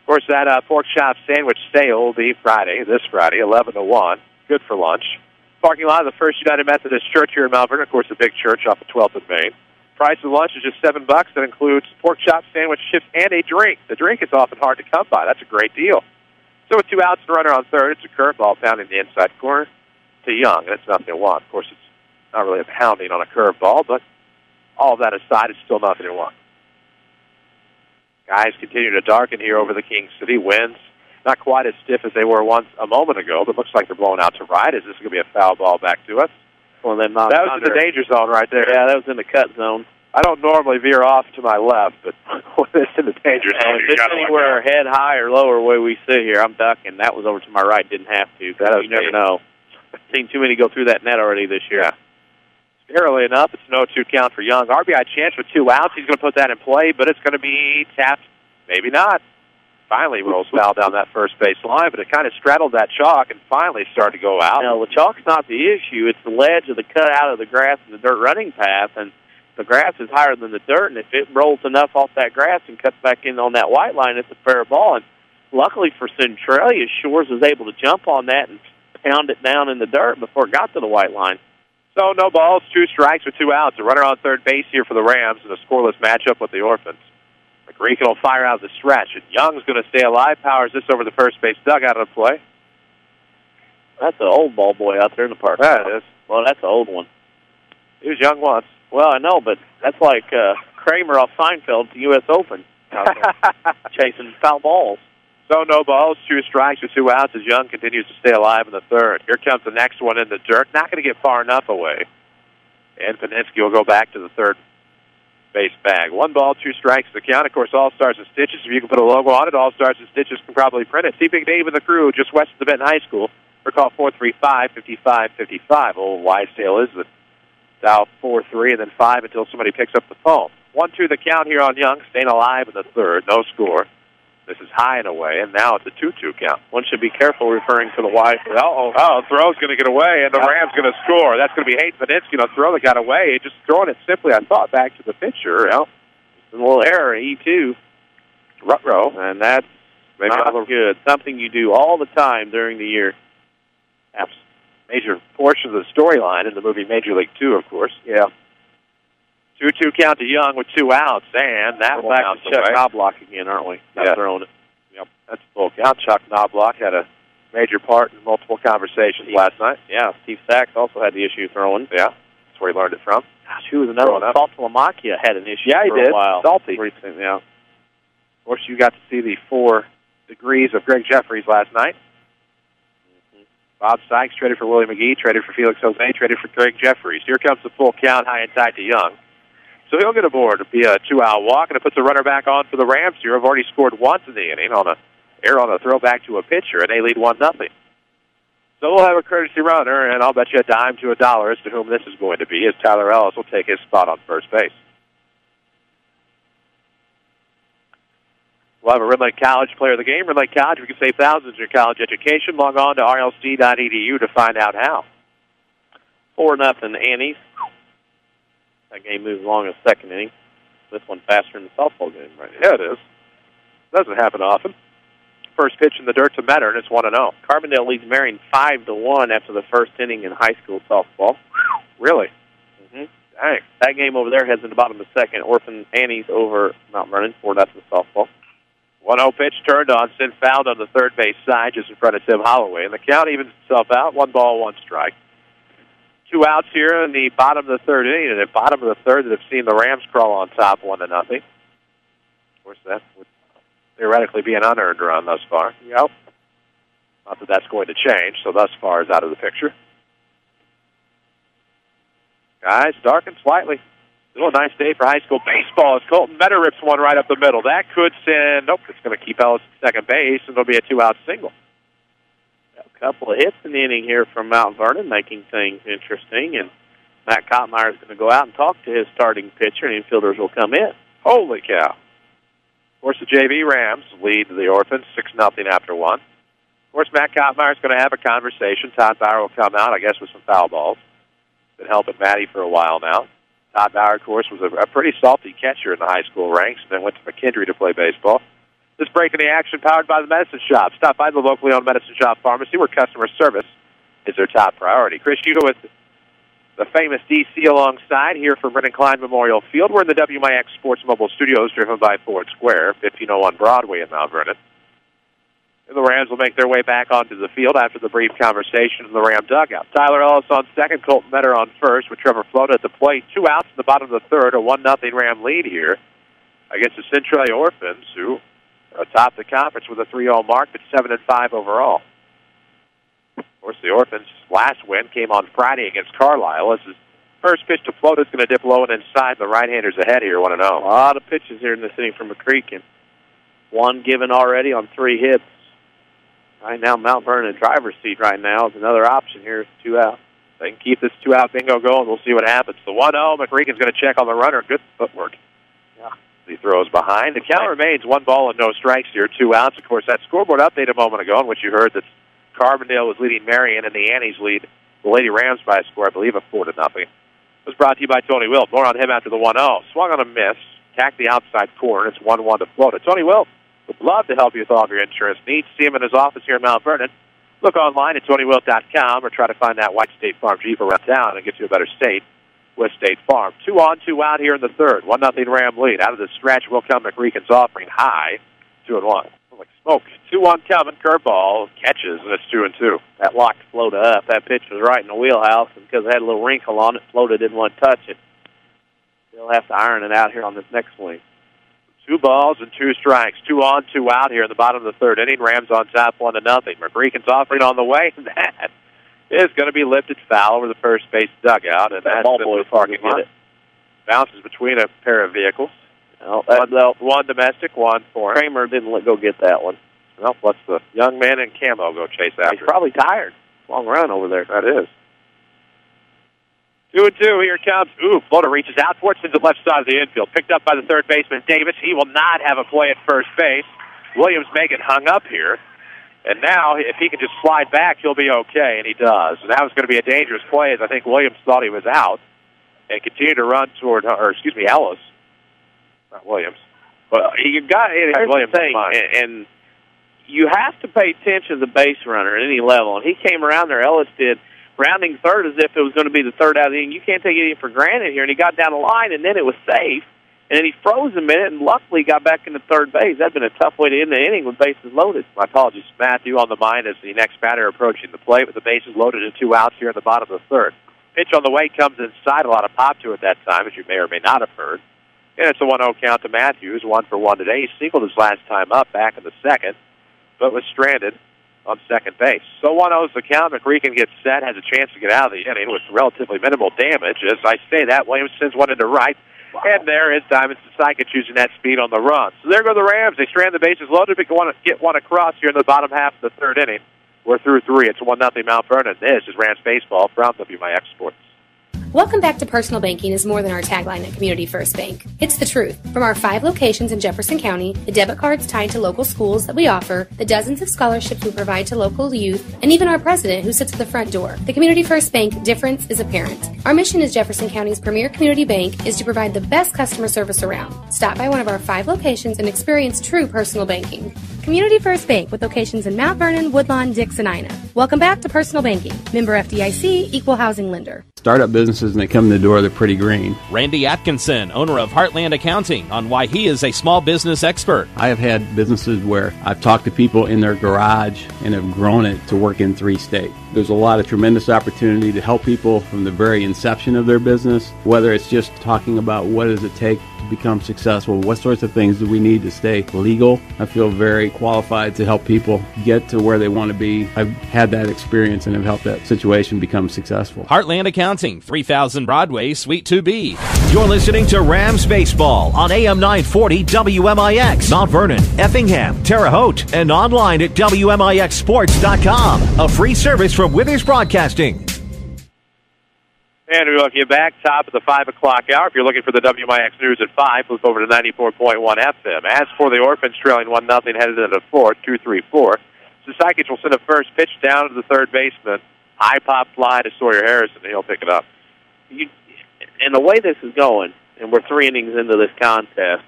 Of course, that pork chop sandwich sale will be this Friday, 11-1. Good for lunch. Parking lot of the First United Methodist Church here in Mount Vernon, of course, a big church off of 12th and Main. Price of lunch is just $7. That includes pork chop sandwich, chips, and a drink. The drink is often hard to come by. That's a great deal. So with 2 outs and a runner on third, it's a curveball pounding the inside corner to Young, and it's 0-1. Of course, it's not really a pounding on a curveball, but all of that aside, it's still 0-1. Guys continue to darken here over the King City. Winds not quite as stiff as they were a moment ago, but looks like they're blowing out to right. Is this going to be a foul ball back to us? Well, then that was in the danger zone right there. Yeah, that was in the cut zone. I don't normally veer off to my left, but when it's in the danger zone, if it's anywhere head high or lower where we sit here, I'm ducking. That was over to my right. Didn't have to. You never know. I've seen too many go through that net already this year. Yeah. Early enough, it's an 0-2 count for Young. RBI chance with 2 outs. He's going to put that in play, but it's going to be tapped. Maybe not. Finally rolls foul down that first base line, but it kind of straddled that chalk and finally started to go out. No, the chalk's not the issue. It's the ledge of the cut out of the grass and the dirt running path, and the grass is higher than the dirt, and if it rolls enough off that grass and cuts back in on that white line, it's a fair ball. And luckily for Centralia, Shores was able to jump on that and pound it down in the dirt before it got to the white line. So no balls, 2 strikes with 2 outs. A runner on third base here for the Rams in a scoreless matchup with the Orphans. McReaken will fire out the stretch, and Young's going to stay alive, powers this over the first base dugout of play. That's an old ball boy out there in the park. That is. Well, that's an old one. He was young once. Well, I know, but that's like Kramer off Seinfeld to U.S. Open. Chasing foul balls. So no balls, 2 strikes with 2 outs as Young continues to stay alive in the third. Here comes the next one in the dirt. Not going to get far enough away. And Paninsky will go back to the third base bag. 1 ball, 2 strikes the count. Of course, All Stars and Stitches. If you can put a logo on it, All Stars and Stitches can probably print it. See Big Dave and the crew just west of the Benton High School. Or call 435-5555. Old Wisedale is the dial 4-3 and then 5 until somebody picks up the phone. 1-2 the count here on Young, staying alive in the third. No score. This is high and away, and now it's a 2-2 count. One should be careful referring to the Y. Throw's going to get away, and the Rams going to score. That's going to be Hayden Paninsky, throw that got away. Just throwing it simply, I thought, back to the pitcher. A little error, E2. Rutrow. And that's not good. Something you do all the time during the year. Perhaps major portion of the storyline in the movie Major League 2, of course. Yeah. 2-2 count to Young with 2 outs, and that will bounce away. Chuck Knobloch again, aren't we? Yeah. Throwing it. Yep, that's a full count. Chuck Knobloch had a major part in multiple conversations last night. Yeah, Steve Sachs also had the issue throwing. Yeah, that's where he learned it from. Gosh, who was another one? Salt Lamakia had an issue for a while. Salty. Yeah. Of course, you got to see the 4 degrees of Greg Jeffries last night. Bob Sykes traded for Willie McGee, traded for Felix Jose, traded for Greg Jeffries. Here comes the full count, high and tight to Young. So he'll get aboard. It'll be a 2-out walk, and it puts the runner back on for the Rams here. Have already scored once in the inning on a throwback to a pitcher, and they lead 1-0. So we'll have a courtesy runner, and I'll bet you a dime to $1 as to whom this is going to be, as Tyler Ellis will take his spot on first base. We'll have a Red Lake College player of the game. Red Lake College, we can save thousands in your college education. Log on to rlc.edu to find out how. 4-0 Annie's. That game moves along in the second inning. This one faster in the softball game right now. Yeah, it is. Doesn't happen often. First pitch in the dirt to Metter, and it's 1-0. Carbondale leads Marion 5-1 after the first inning in high school softball. Really? Mm-hmm. Dang. That game over there heads in the bottom of the second. Orphan Annie's over Mount Vernon, 4-0 softball. 1-0 pitch turned on, sent fouled on the third base side just in front of Tim Holloway. And the count evens itself out, 1 ball, 1 strike. 2 outs here in the bottom of the third inning, and at the bottom of the third that have seen the Rams crawl on top 1-0. Of course, that would theoretically be an unearned run thus far. Yep. Not that that's going to change, so thus far is out of the picture. Guys, darkened slightly. Still a nice day for high school baseball as Colton Metter rips one right up the middle. That could send, it's going to keep Ellis at second base, and it'll be a 2-out single. A couple of hits in the inning here from Mount Vernon, making things interesting, and Matt Kottmeyer is going to go out and talk to his starting pitcher, and infielders will come in. Holy cow. Of course, the JV Rams lead the Orphans 6-0 after 1. Of course, Matt Kottmeyer is going to have a conversation. Todd Bauer will come out, I guess, with some foul balls. Been helping Matty for a while now. Todd Bauer, of course, was a pretty salty catcher in the high school ranks, and then went to McKendree to play baseball. This break in the action powered by the Medicine Shop. Stop by the locally owned Medicine Shop Pharmacy where customer service is their top priority. Chris Hugo with the famous DC alongside here from Brennan Klein Memorial Field. We're in the WMIX Sports Mobile Studios driven by Ford Square, 1501 Broadway in Mount Vernon. And the Rams will make their way back onto the field after the brief conversation in the Ram dugout. Tyler Ellis on second, Colton Metter on first with Trevor Flota at the plate. 2 outs in the bottom of the third, a 1-0 Ram lead here against the Centralia Orphans, who are atop the conference with a 3-0 mark, but 7-5 overall. Of course, the Orphans' last win came on Friday against Carlisle. This is first pitch to Flota is going to dip low and inside. The right-hander's ahead here, 1-0. A lot of pitches here in this inning from McReaken. 1 given already on 3 hits. Right now, Mount Vernon in driver's seat right now is another option here. It's 2 outs. They can keep this 2-out bingo going. We'll see what happens. The 1-0, McReaken's going to check on the runner. Good footwork. Yeah. He throws behind. The count remains 1 ball and no strikes here, 2 outs. Of course, that scoreboard update a moment ago in which you heard that Carbondale was leading Marion and the Annies lead the Lady Rams by a score, I believe, of 4-0. It was brought to you by Tony Wilt. More on him after the 1-0. Swung on a miss. Tacked the outside corner. It's 1-1 to Flota. Tony Wilt would love to help you with all of your insurance needs. See him in his office here in Mount Vernon. Look online at TonyWilt.com or try to find that white State Farm Jeep around town and get you a better state with State Farm. 2 on, 2 out here in the third. 1-0 Ram lead. Out of the stretch will come McReaken's offering high. 2-1. Like smoke. 2-1 coming. Curveball catches, and it's 2-2. That locked floated up. That pitch was right in the wheelhouse, and because it had a little wrinkle on it, floated, didn't want to touch it. They'll have to iron it out here on this next swing. 2 balls and 2 strikes. 2 on, 2 out here in the bottom of the third inning. Rams on top 1-0. McReaken's offering on the way. That is going to be lifted foul over the first base dugout, and that's been the parking lot. Bounces between a pair of vehicles. One domestic, one foreign. Kramer didn't go get that one. Well, let's the young man in camo go chase after. He's probably tired. Long run over there. That is. 2-2. Here comes. Ooh, floater reaches out towards the left side of the infield. Picked up by the third baseman, Davis. He will not have a play at first base. Williams may get hung up here. And now, if he can just slide back, he'll be okay, and he does. And that was going to be a dangerous play, as I think Williams thought he was out and continued to run toward, Ellis. Not Williams. But he got Williams' thing, and you have to pay attention to the base runner at any level. And he came around there, Ellis did, rounding third as if it was going to be the third out of the inning. You can't take anything for granted here. And he got down the line, and then it was safe. And then he froze a minute and luckily got back into third base. That would have been a tough way to end the inning with bases loaded. My apologies, Matthew on the mind as the next batter approaching the plate with the bases loaded and 2 outs here in the bottom of the third. Pitch on the way comes inside. A lot of pop to it that time, as you may or may not have heard. And it's a 1-0 count to Matthews, 1 for 1 today. He singled his last time up back in the second, but was stranded on second base. So 1-0 is the count. McReaken gets set, has a chance to get out of the inning with relatively minimal damage. As I say that, Williams sends one into right. And there is Diamond Sykich using that speed on the run. So there go the Rams. They strand the bases loaded, but want to get one across here in the bottom half of the third inning. We're through 3. It's 1-0 Mount Vernon. This is Rams Baseball from WMIX Sports. Welcome back to Personal Banking is more than our tagline at Community First Bank. It's the truth. From our 5 locations in Jefferson County, the debit cards tied to local schools that we offer, the dozens of scholarships we provide to local youth, and even our president who sits at the front door. The Community First Bank difference is apparent. Our mission as Jefferson County's premier community bank is to provide the best customer service around. Stop by one of our 5 locations and experience true personal banking. Community First Bank with locations in Mount Vernon, Woodlawn, Dix, and Ina. Welcome back to Personal Banking. Member FDIC, Equal Housing Lender. Startup businesses, and they come in the door, they're pretty green. Randy Atkinson, owner of Heartland Accounting, on why he is a small business expert. I have had businesses where I've talked to people in their garage and have grown it to work in 3 states. There's a lot of tremendous opportunity to help people from the very inception of their business, whether it's just talking about what does it take to become successful, what sorts of things do we need to stay legal. I feel very qualified to help people get to where they want to be. I've had that experience and have helped that situation become successful. Heartland Accounting, 3000 Broadway, Suite 2B. You're listening to Rams Baseball on AM 940 WMIX, Mount Vernon, Effingham, Terre Haute, and online at WMIXsports.com. A free service from Withers Broadcasting. And we welcome you back, top of the 5 o'clock hour. If you're looking for the WMIX News at 5, flip over to 94.1 FM. As for the Orphans, trailing 1-0, headed into the 4th, 2-3-4. So Sykich will send a first pitch down to the third baseman. High pop fly to Sawyer Harrison, and he'll pick it up. And the way this is going, and we're 3 innings into this contest,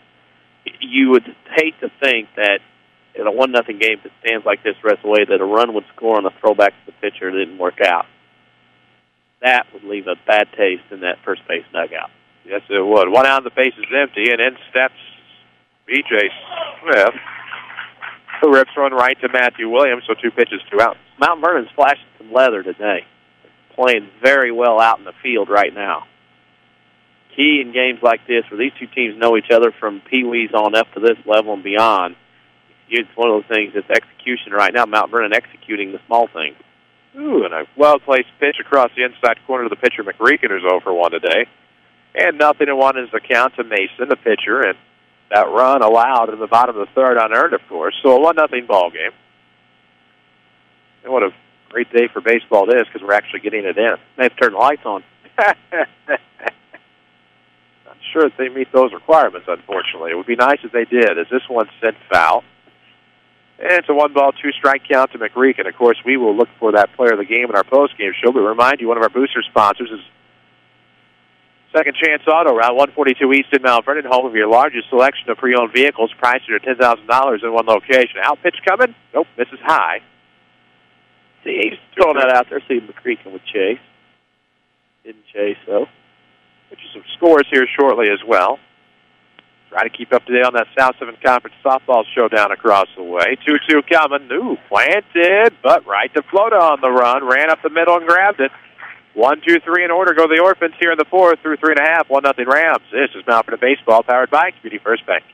you would hate to think that in a 1-0 game that stands like this the rest of the way, that a run would score on a throwback to the pitcher that didn't work out. That would leave a bad taste in that first base dugout. Yes, it would. 1 out, the base is empty, and in steps B.J. Smith, who rips one right to Matthew Williams, so 2 pitches, 2 outs. Mount Vernon's flashing some leather today. Playing very well out in the field right now. Key in games like this, where these 2 teams know each other from peewees on up to this level and beyond, it's one of those things that's execution right now. Mount Vernon executing the small things. Ooh, and a well-placed pitch across the inside corner to the pitcher, McReaken, who's 0 for 1 today. And 0-1 is the count to Mason, the pitcher, and that run allowed in the bottom of the third unearned, of course. So a 1-0 ball game. And what a great day for baseball it is, because we're actually getting it in. They have to turn the lights on. Not sure that they meet those requirements, unfortunately. It would be nice if they did, as this one sent foul. And it's a 1-ball, 2-strike count to McReaken. Of course, we will look for that player of the game in our post-game show, but remind you, one of our booster sponsors is Second Chance Auto Route, 142 East in Mount Vernon, home of your largest selection of pre-owned vehicles, priced at $10,000 in one location. Out pitch coming? Nope, misses high. See, Throwing that out there, see McReaken with chase. Didn't chase, though. Get you some scores here shortly as well. Try to keep up to date on that South Seven Conference softball showdown across the way. 2-2 coming. Ooh, planted, but right to Flota on the run. Ran up the middle and grabbed it. 1, 2, 3 in order. Go the Orphans here in the fourth through 3.5. 1-0 Rams. This is Mount Vernon Baseball, powered by Community First Bank.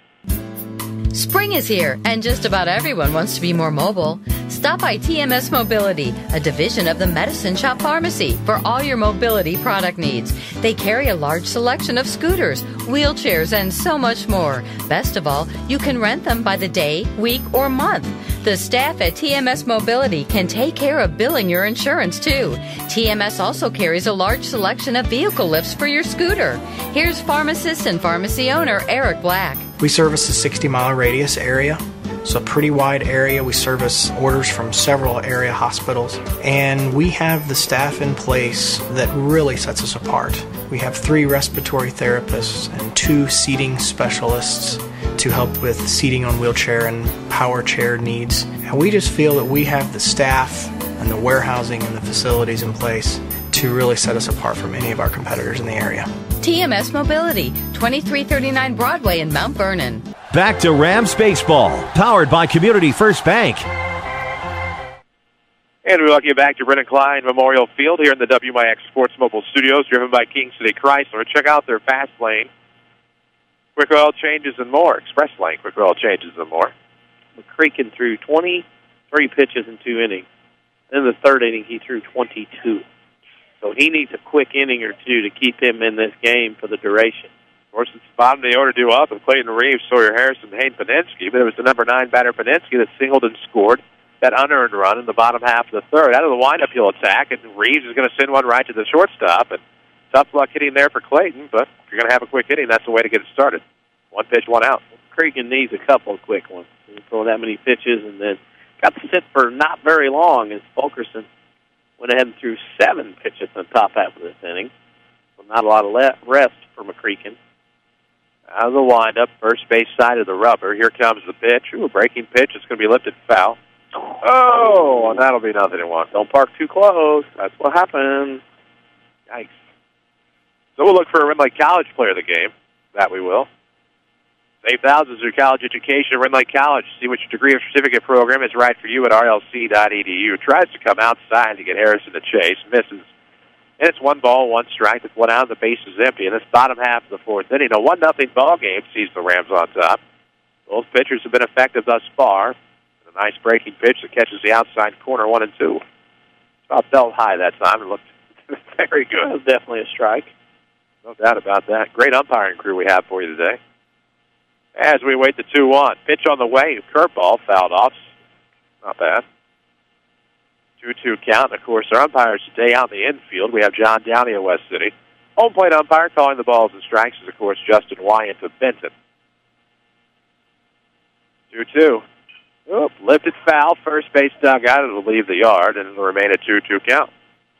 Spring is here, and just about everyone wants to be more mobile. Stop by TMS Mobility, a division of the Medicine Shop Pharmacy, for all your mobility product needs. They carry a large selection of scooters, wheelchairs, and so much more. Best of all, you can rent them by the day, week, or month. The staff at TMS Mobility can take care of billing your insurance, too. TMS also carries a large selection of vehicle lifts for your scooter. Here's pharmacist and pharmacy owner Eric Black. We service a 60-mile radius area. It's a pretty wide area. We service orders from several area hospitals, and we have the staff in place that really sets us apart. We have 3 respiratory therapists and 2 seating specialists to help with seating on wheelchair and power chair needs. And we just feel that we have the staff and the warehousing and the facilities in place to really set us apart from any of our competitors in the area. TMS Mobility, 2339 Broadway in Mount Vernon. Back to Rams Baseball, powered by Community First Bank. And we welcome you back to Brennan Klein Memorial Field here in the WMIX Sports Mobile Studios, driven by King City Chrysler. Check out their fast lane, quick oil changes and more. Express lane, quick oil changes and more. McReaken threw 23 pitches in 2 innings. In the third inning, he threw 22. So he needs a quick inning or two to keep him in this game for the duration. Of course, it's the bottom of the order due up with Clayton Reeves, Sawyer Harrison, Hayden Paninsky, but it was the number 9 batter Paninsky that singled and scored that unearned run in the bottom half of the third. Out of the windup, he'll attack, and Reeves is going to send one right to the shortstop. And tough luck hitting there for Clayton, but if you're going to have a quick inning, that's the way to get it started. 1 pitch, 1 out. McReaken needs a couple of quick ones. He throw that many pitches, and then got to sit for not very long as Fulkerson went ahead and threw 7 pitches in the top half of this inning. So not a lot of rest for McReaken. Out of the windup, first base side of the rubber. Here comes the pitch. Ooh, a breaking pitch. It's going to be lifted foul. Oh, and that'll be 0-1. Don't park too close. That's what happened. Yikes. So we'll look for a Red Lake College player of the game. That we will. Save thousands through college education at Red Lake College. See which degree or certificate program is right for you at rlc.edu. Tries to come outside to get Harrison to chase. Misses. And it's 1 ball, 1 strike with 1 out, and the base is empty. In this bottom half of the fourth inning, a 1-0 ball game sees the Rams on top. Both pitchers have been effective thus far. And a nice breaking pitch that catches the outside corner, 1-2. About felt high that time. It looked very good. That was definitely a strike. No doubt about that. Great umpiring crew we have for you today. As we wait the 2-1. Pitch on the way. Curveball fouled off. Not bad. 2-2 count. Of course, our umpires today out in the infield. We have John Downey of West City. Home plate umpire calling the balls and strikes is, of course, Justin Wyant of Benton. 2-2. Oop, lifted foul. First base dugout. It'll leave the yard, and it'll remain a 2-2 count.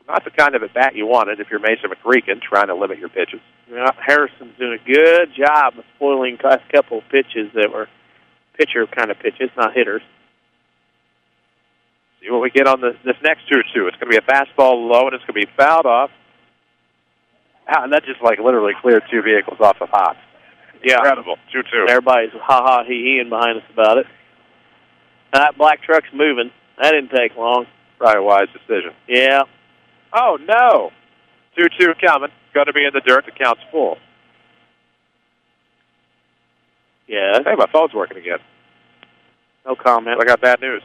Not the kind of at-bat you wanted if you're Mason McReaken trying to limit your pitches. Yeah, Harrison's doing a good job of spoiling the last couple of pitches that were pitcher kind of pitches, not hitters. See what we get on this next 2-2. It's going to be a fastball low, and it's going to be fouled off. And that just literally cleared 2 vehicles off of Haas. Yeah. Incredible. 2-2. Everybody's ha-ha, he-he behind us about it. That black truck's moving. That didn't take long. Probably a wise decision. Yeah. Oh, no. 2-2 coming. Going to be in the dirt. The count's full. Yeah. Hey, my phone's working again. No comment. I got bad news.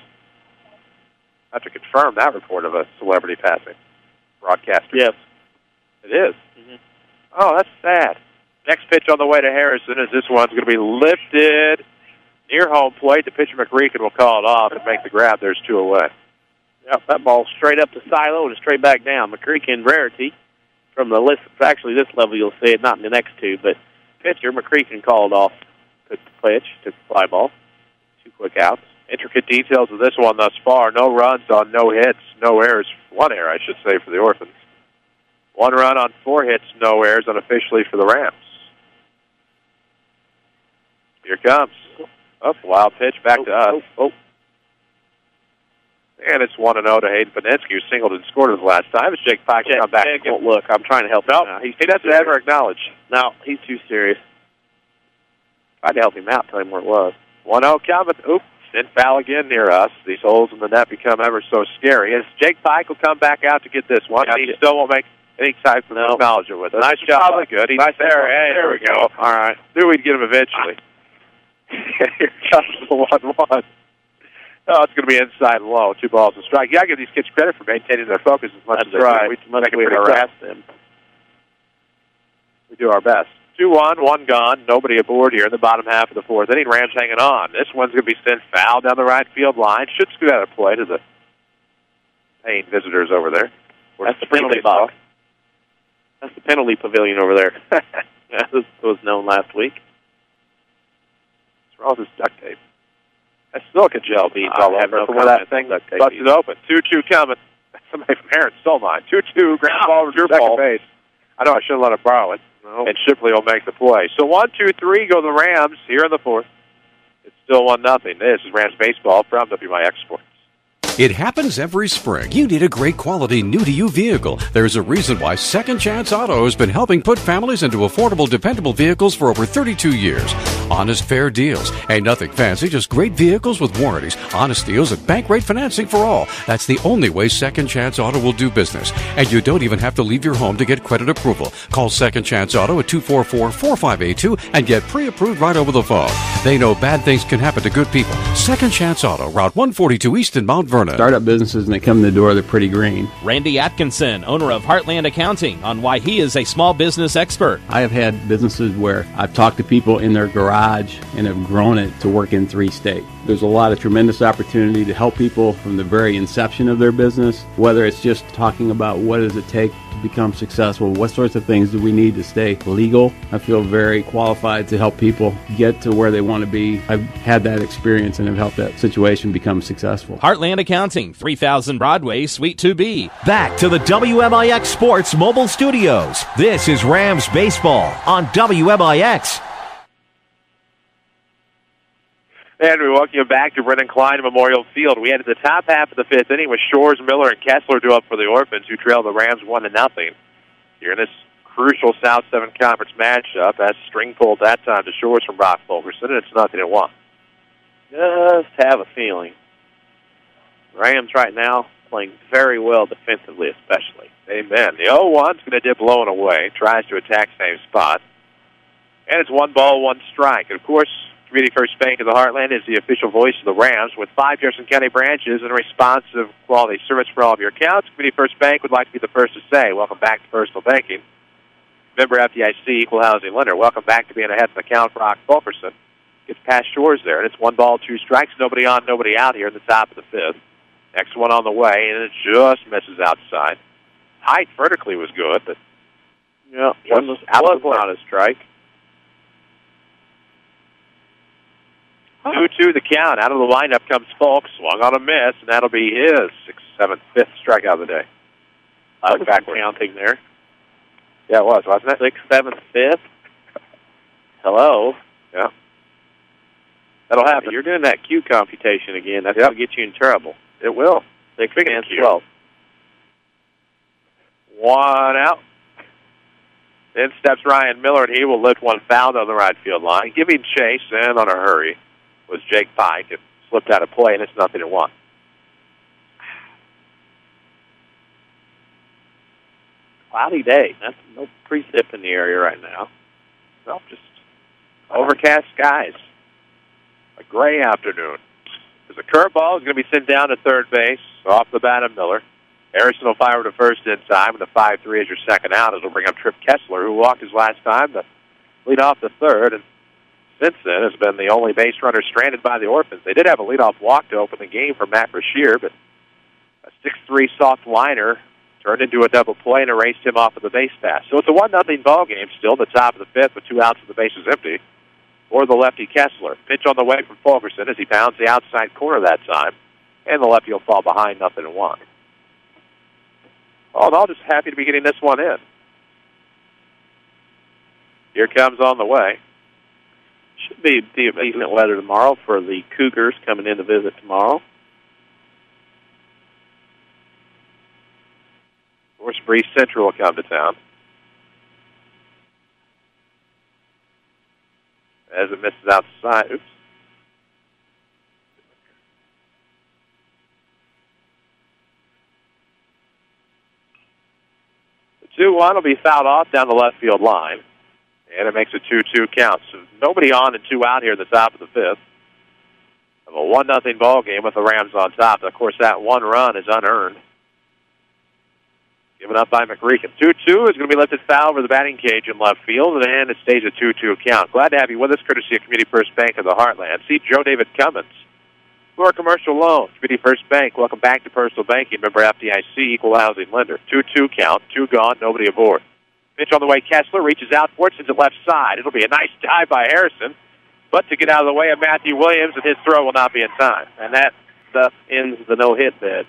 I have to confirm that report of a celebrity passing. Broadcaster. Yes. It is. Mm-hmm. Oh, that's sad. Next pitch on the way to Harrison is this one's going to be lifted near home plate. The pitcher McReaken will call it off and make the grab. There's 2 away. Yep, that ball straight up the silo and straight back down. McReaken rarity from the list. Actually, this level you'll see it, not in the next 2, but pitcher McReaken called off. Took the pitch, took the fly ball. 2 quick outs. Intricate details of this one thus far. No runs on no hits, no errors. 1 error, I should say, for the Orphans. 1 run on 4 hits, no errors unofficially for the Rams. Here comes. Oh, wild pitch back to us. And it's 1-0 to Hayden Paninsky, who singled and scored his last time. It's Jake Pike will come back. Look, I'm trying to help him out. He doesn't ever acknowledge. No, he's too serious. Tried to help him out, tell him where it was. 1-0 coming. Oops, and foul again near us. These holes in the net become ever so scary. As Jake Pike will come back out to get this one. He still won't make any type of acknowledgement with it. Nice job. Probably good. He's nice there. Hey, there we go. All right. Knew we'd get him eventually. Here comes the 1-1. Oh, it's going to be inside and low. 2 balls and strike. You got to give these kids credit for maintaining their focus as much as they do. We harass them. We do our best. 2-1, 1 gone. Nobody aboard here in the bottom half of the 4th inning. Rams hanging on. This one's going to be sent foul down the right field line. Should scoot out of play to the paying visitors over there. That's the penalty box. That's the penalty pavilion over there. That was known last week. What's wrong with this duct tape? That silica gel beads all over from where that thing busted open. 2-2 coming. Somebody from Heron stole mine. 2-2, ground ball over second base. I know I should have let him borrow it. No. And Shipley will make the play. So 1-2-3 go the Rams here in the 4th. It's still 1-0. This is Rams Baseball from WMIX Sports. It happens every spring. You need a great quality, new-to-you vehicle. There's a reason why Second Chance Auto has been helping put families into affordable, dependable vehicles for over 32 years. Honest, fair deals. Ain't nothing fancy, just great vehicles with warranties, honest deals, and bank rate financing for all. That's the only way Second Chance Auto will do business. And you don't even have to leave your home to get credit approval. Call Second Chance Auto at 244-4582 and get pre-approved right over the phone. They know bad things can happen to good people. Second Chance Auto, Route 142 East in Mount Vernon. Startup businesses, and they come in the door, they're pretty green. Randy Atkinson, owner of Heartland Accounting, on why he is a small business expert. I have had businesses where I've talked to people in their garage and have grown it to work in 3 states. There's a lot of tremendous opportunity to help people from the very inception of their business, whether it's just talking about what does it take to become successful, what sorts of things do we need to stay legal. I feel very qualified to help people get to where they want to be. I've had that experience and have helped that situation become successful. Heartland Accounting, 3000 Broadway, Suite 2B. Back to the WMIX Sports Mobile Studios. This is Rams Baseball on WMIX. And we welcome you back to Brennan Klein Memorial Field. We had the top half of the 5th inning with Shores, Miller, and Kessler due up for the Orphans, who trailed the Rams 1-0. Here in this crucial South Seven Conference matchup, that's string pulled that time to Shores from Brock Fulkerson, and it's 0-1. Just have a feeling. Rams right now playing very well defensively, especially. Amen. The 0-1's going to dip low and away, tries to attack same spot. And it's 1 ball, 1 strike. And, of course, Community First Bank of the Heartland is the official voice of the Rams. With 5 Jefferson County branches and a responsive quality service for all of your accounts, Community First Bank would like to be the first to say, welcome back to personal banking. Member FDIC, equal housing lender. Welcome back to being ahead of the count for Brock Fulkerson. Gets past Shores there, and it's 1 ball, 2 strikes. Nobody on, nobody out here in the top of the 5th. Next one on the way, and it just misses outside. Height vertically was good, but yeah, was not a strike. 2-2 the count. Out of the lineup comes Fulk. Swung on a miss, and that'll be his 6th, 7th, 5th strikeout of the day. I was counting there. Yeah, it was, wasn't it? 6th, 7th, 5th. Hello. Yeah. That'll happen. You're doing that Q computation again. That's going to get you in trouble. It will. 6 and 12. 1 out. Then steps Ryan Miller, and he will lift one foul on the right field line. Giving chase, and on a hurry was Jake Pike. It slipped out of play, and it's 0-1. Cloudy day. That's no precip in the area right now. Well, just overcast skies. A gray afternoon. There's a curveball. Is going to be sent down to third base off the bat of Miller. Harrison will fire to first in time, and the 5-3 is your second out. It'll bring up Trip Kessler, who walked his last time to lead off the third, and since then has been the only base runner stranded by the Orphans. They did have a leadoff walk to open the game for Matt Brashear, but a 6-3 soft liner turned into a double play and erased him off of the base pass. So it's a 1-0 ball game still, the top of the 5th with 2 outs and the bases empty. For the lefty Kessler. Pitch on the way from Fulkerson as he pounds the outside corner that time, and the lefty will fall behind 0-1. Oh, they're all just happy to be getting this one in. Here comes on the way. Should be decent weather tomorrow for the Cougars coming in to visit tomorrow. 3 Central will come to town. As it misses outside. Oops. The 2-1 will be fouled off down the left field line. And it makes a 2-2 count. So nobody on and 2 out here at the top of the 5th. Of a 1-0 ball game with the Rams on top. Of course, that 1 run is unearned. Given up by McReaken. 2-2 is going to be lifted foul over the batting cage in left field, and it stays a 2-2 count. Glad to have you with us, courtesy of Community First Bank of the Heartland. See Joe David Cummins. For a commercial loan, Community First Bank. Welcome back to personal banking. Member FDIC, equal housing lender. 2-2 count. 2 gone, nobody aboard. Pitch on the way. Kessler reaches out for it, sends it left side. It'll be a nice dive by Harrison, but to get out of the way of Matthew Williams, and his throw will not be in time. And that stuff ends the no-hit bid.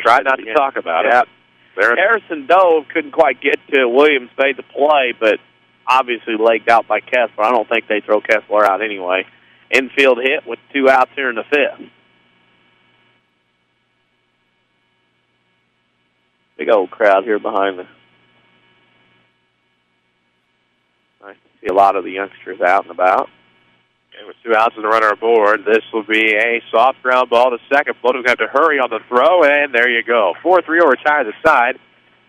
Try not to talk about it. Harrison dove, couldn't quite get to it. Williams made the play, but obviously legged out by Kessler. I don't think they throw Kessler out anyway. Infield hit with 2 outs here in the 5th. Big old crowd here behind us. Nice to see a lot of the youngsters out and about. And with 2 outs and a runner aboard, this will be a soft ground ball to second. Float will have to hurry on the throw, and there you go. 4-3 will retire the side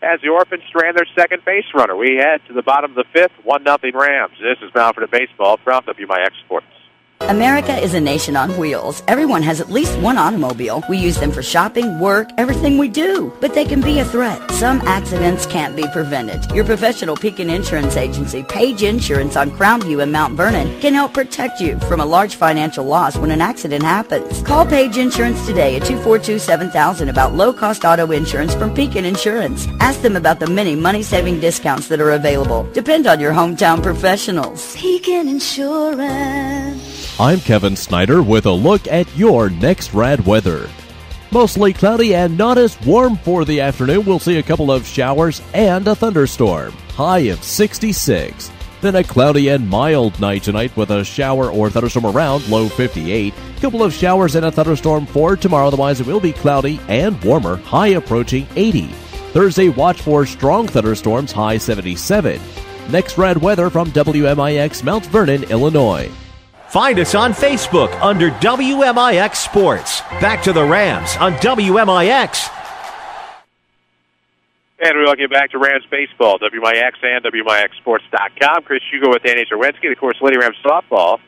as the Orphans strand their second base runner. We head to the bottom of the 5th, 1-0 Rams. This is Mountford Baseball from WMIX Sports. America is a nation on wheels. Everyone has at least one automobile. We use them for shopping, work, everything we do. But they can be a threat. Some accidents can't be prevented. Your professional Pekin Insurance Agency, Page Insurance on Crownview and Mount Vernon, can help protect you from a large financial loss when an accident happens. Call Page Insurance today at 242-7000 about low-cost auto insurance from Pekin Insurance. Ask them about the many money-saving discounts that are available. Depend on your hometown professionals. Pekin Insurance. I'm Kevin Snyder with a look at your next rad weather. Mostly cloudy and not as warm for the afternoon. We'll see a couple of showers and a thunderstorm. High of 66. Then a cloudy and mild night tonight with a shower or thunderstorm around, low 58. Couple of showers and a thunderstorm for tomorrow. Otherwise, it will be cloudy and warmer, high approaching 80. Thursday, watch for strong thunderstorms, high 77. Next rad weather from WMIX Mount Vernon, Illinois. Find us on Facebook under WMIX Sports. Back to the Rams on WMIX. And we welcome you back to Rams Baseball, WMIX and WMIXSports.com. Chris Hugo with Annie Zerwinski. Of course, Lady Rams Softball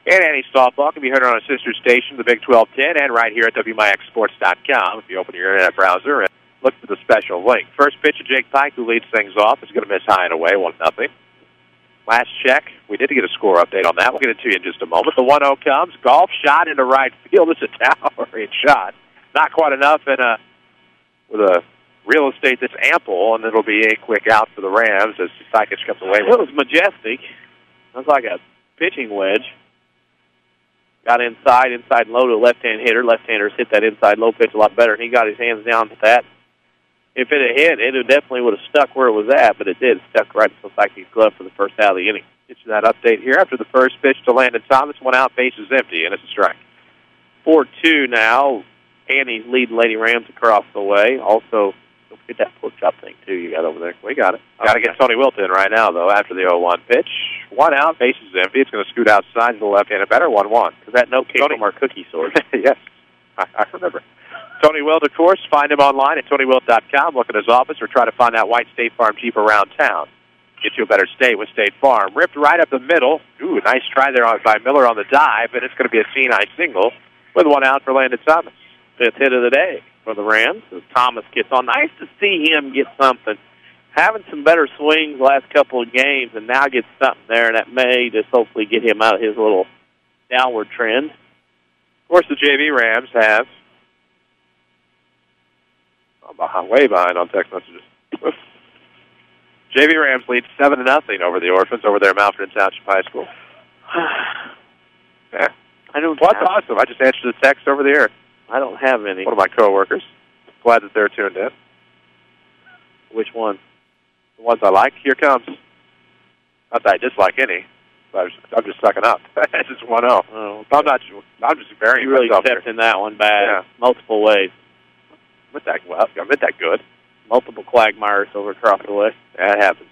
and Annie Softball can be heard on our sister station, the Big 1210, and right here at WMIXSports.com. If you open your internet browser and look for the special link. First pitch of Jake Pike, who leads things off, is going to miss high and away, 1-0. Last check, we did get a score update on that. We'll get it to you in just a moment. The 1-0 comes. Golf shot into right field. It's a towering shot. Not quite enough with a real estate that's ample, and it'll be a quick out for the Rams as Sykich comes away. It was majestic. It was like a pitching wedge. Got inside low to a left-hand hitter. Left-handers hit that inside low pitch a lot better, and he got his hands down to that. If it had hit, it definitely would have stuck where it was at, but it did. It stuck right to Syke's glove for the first out of the inning. Get you that update here after the first pitch to Landon Thomas. 1 out, bases empty, and it's a strike. 4-2 now. Annie's leading Lady Rams across the way. Also, don't forget that pork chop thing, too, you got over there. We got it. Got to get Tony Wilt in right now, though, after the 0-1 pitch. 1 out, bases empty. It's going to scoot outside to the left-handed batter. 1-1. Is that no came from our cookie source? Yes, I remember. Tony Wilt, of course. Find him online at TonyWilt.com. Look at his office or try to find that white State Farm Jeep around town. Get you a better state with State Farm. Ripped right up the middle. Ooh, nice try there by Miller on the dive, and it's going to be a Sinai single with 1 out for Landon Thomas. 5th hit of the day for the Rams. As Thomas gets on. Nice to see him get something. Having some better swings the last couple of games, and now gets something there, and that may just hopefully get him out of his little downward trend. Of course, the JV Rams have way behind on text messages. JV Rams lead 7-0 over the Orphans over there at Mount Vernon Township High School. Yeah. That's awesome. I just answered the text over the air. I don't have any. One of my coworkers. Glad that they're tuned in. Which one? The ones I like. Here comes. Not that I dislike any. But I'm just sucking up. It's just 1-0. Oh, okay. I'm just very. You really stepped in that one bad. Yeah. Multiple ways. I meant that well. I meant that good. multiple quagmires over across the way. That happens.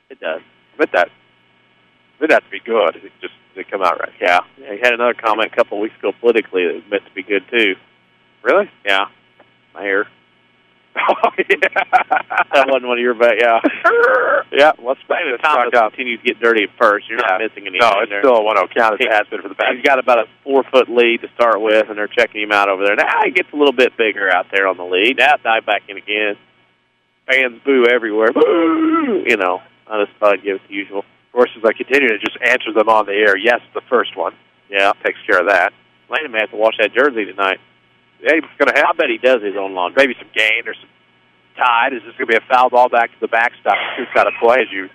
It does. But that would have to be good. It just didn't come out right. Yeah. He had another comment a couple of weeks ago politically that was meant to be good, too. Really? Yeah. My hair. Oh, yeah. That wasn't one of your bet, yeah. Yeah, let's maybe Thomas continues to get dirty at first. You're not missing anything. No, it's still a 1-0 count as it has been for the back. He's got about a 4-foot lead to start with, and they're checking him out over there. Now he gets a little bit bigger out there on the lead. Now dive back in again. Fans boo everywhere. Boo! You know, I just thought I'd give it the usual. Of course, as I continue to just answer them on the air, yes, the first one. Yeah. Takes care of that. Landon may have to wash that jersey tonight. Yeah, he's going to have. I bet he does his own laundry. Maybe some gain or some tide. Is this going to be a foul ball back to the backstop? Who's got to play as you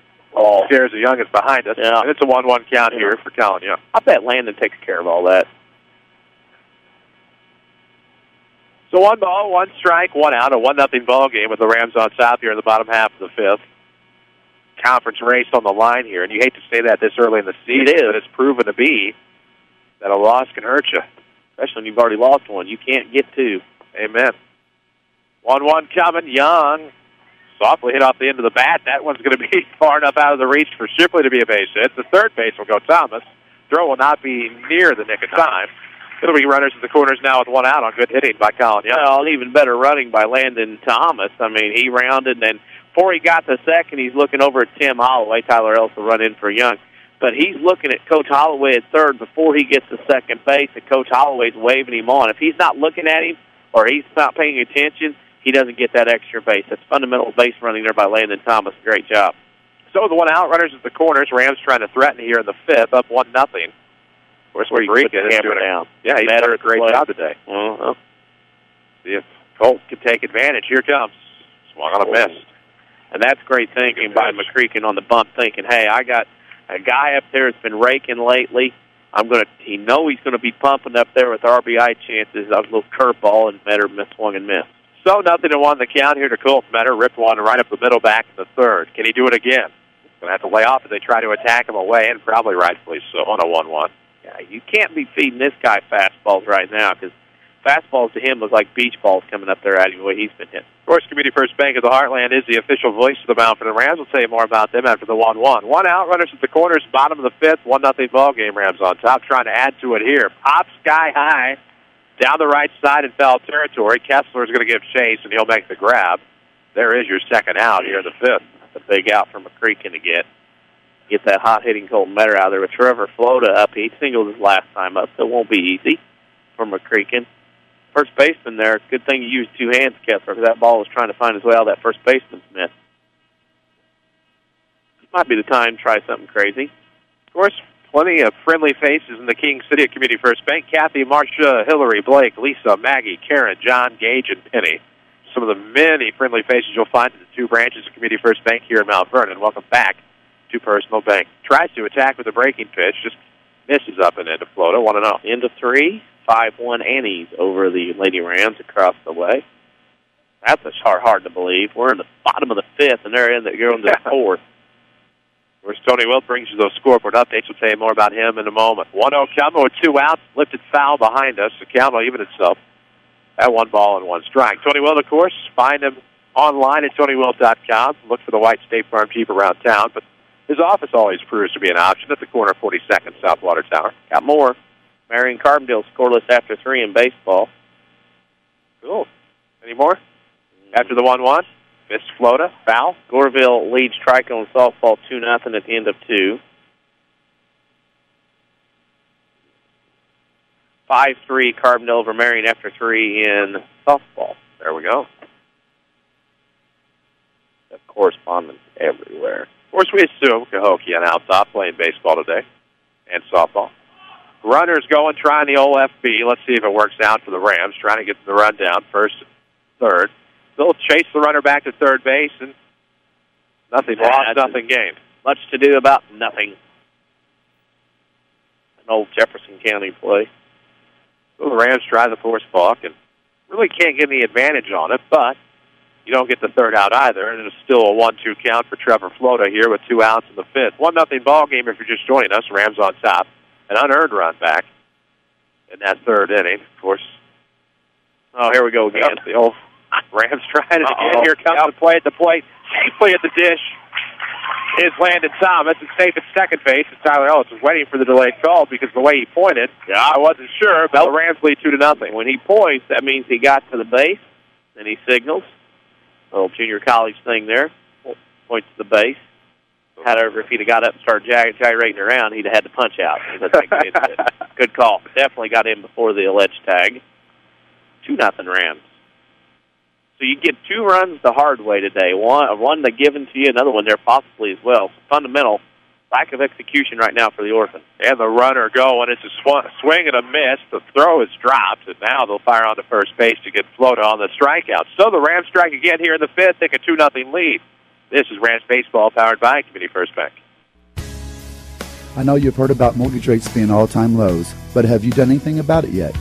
Shares the youngest behind us. Yeah. And it's a 1-1 count here for Colin Young. I bet Landon takes care of all that. So 1 ball, 1 strike, 1 out, a 1-0 ball game with the Rams on top here in the bottom half of the fifth. Conference race on the line here, and you hate to say that this early in the season, but it's proven to be that a loss can hurt you. Especially when you've already lost one. You can't get two. Amen. 1-1 coming. Young softly hit off the end of the bat. That one's going to be far enough out of the reach for Shipley to be a base hit. The third base will go Thomas. Throw will not be near the nick of time. It'll be runners at the corners now with 1 out on good hitting by Colin Young. Well, even better running by Landon Thomas. I mean, he rounded, and then before he got to second, he's looking over at Tim Holloway. Tyler Ellis will run in for Young. But he's looking at Coach Holloway at third before he gets to second base, and Coach Holloway's waving him on. If he's not looking at him or he's not paying attention, he doesn't get that extra base. That's fundamental base running there by Landon Thomas. Great job. So the 1 out, runners at the corners. Rams trying to threaten here in the fifth, up 1-0. Of course, McReaken is doing down. Yeah, he's done a great job today. See if Colt can take advantage. Here comes. Swung on a miss. And that's great thinking by McReaken on the bump, thinking, hey, I got a guy up there that's been raking lately. He know he's going to be pumping up there with RBI chances. A little curveball and Metter swung and missed. So 0-1 the count here to Colt. Metter ripped one right up the middle back in the third. Can he do it again? He's going to have to lay off as they try to attack him away, and probably rightfully so on a 1-1. Yeah, you can't be feeding this guy fastballs right now because fastballs to him look like beach balls coming up there at him the way he's been hit. Of course, Community First Bank of the Heartland is the official voice of the mound for the Rams. We'll tell you more about them after the 1-1. 1 out, runners at the corners, bottom of the fifth, 1-0 ball game. Rams on top, trying to add to it here. Pop sky high, down the right side in foul territory. Kessler's going to give chase, and he'll make the grab. There is your second out here in the fifth. That's a big out for McReaken to get that hot-hitting Colton Metter out there with Trevor Flota up. He singled his last time up, so it won't be easy for McReaken. First baseman there, good thing you used 2 hands, Kessler, because that ball was trying to find his way out of that first baseman's mitt. This might be the time to try something crazy. Of course, plenty of friendly faces in the King City at Community First Bank. Kathy, Marcia, Hillary, Blake, Lisa, Maggie, Karen, John, Gage, and Penny. Some of the many friendly faces you'll find at the 2 branches of Community First Bank here in Mount Vernon. Welcome back to Personal Bank. Tries to attack with a breaking pitch, just misses up and into Flota, 1-0. End of 3, 5-1 Annies over the Lady Rams across the way. That's hard to believe. We're in the bottom of the fifth, and they're going to the fourth. Where Tony Wilt brings you those scoreboard updates. We'll tell you more about him in a moment. 1-0 Calmo with 2 outs, lifted foul behind us. So Calmo even itself at 1 ball and 1 strike. Tony Wilt, of course, find him online at TonyWilt.com. Look for the White State Farm Jeep around town, but his office always proves to be an option at the corner of 42nd South Water Tower. Got more. Marion Carbondale scoreless after 3 in baseball. Cool. Any more? After the 1-1, missed Flota, foul. Goreville leads Trico softball 2-0 at the end of 2. 5-3 Carbondale over Marion after 3 in softball. There we go. Got correspondence everywhere. Of course, we assume Cahokia and Alsop playing baseball today and softball. Runners going, trying the old FB. Let's see if it works out for the Rams, trying to get the run down first and third. They'll chase the runner back to third base, and nothing lost, nothing gained. Much to do about nothing. An old Jefferson County play. So the Rams try the force balk and really can't get any advantage on it, but you don't get the third out either, and it's still a 1-2 count for Trevor Flota here with 2 outs in the fifth. 1-0 ball game if you're just joining us. Rams on top. An unearned run back in that third inning, of course. Oh, here we go again. The old Rams trying it again. Here comes the play at the plate. Safely at the dish is Landon Thomas. It's safe at second base. And Tyler Ellis is waiting for the delayed call because the way he pointed, I wasn't sure, but the Rams lead 2-0. When he points, that means he got to the base, and he signals. A little junior college thing there. Points to the base. However, if he'd have got up and started gyrating around, he'd have had to punch out. Good call. Definitely got in before the alleged tag. 2-0 Rams. So you get 2 runs the hard way today. One they given to you, another one there possibly as well. Fundamental lack of execution right now for the Orphans. And the runner going. It's a swing and a miss. The throw is dropped, and now they'll fire on to first base to get Float on the strikeout. So the Rams strike again here in the 5th, take a 2-0 lead. This is Rams Baseball, powered by Community First Bank. I know you've heard about mortgage rates being all-time lows, but have you done anything about it yet?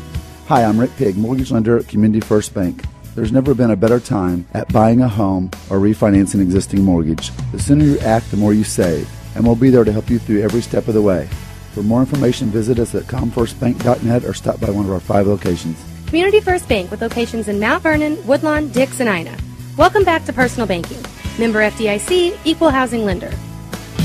Hi, I'm Rick Pigg, mortgage lender at Community First Bank. There's never been a better time at buying a home or refinancing an existing mortgage. The sooner you act, the more you save, and we'll be there to help you through every step of the way. For more information, visit us at comfirstbank.net or stop by one of our 5 locations. Community First Bank with locations in Mount Vernon, Woodlawn, Dix, and Ina. Welcome back to Personal Banking. Member FDIC, Equal Housing Lender.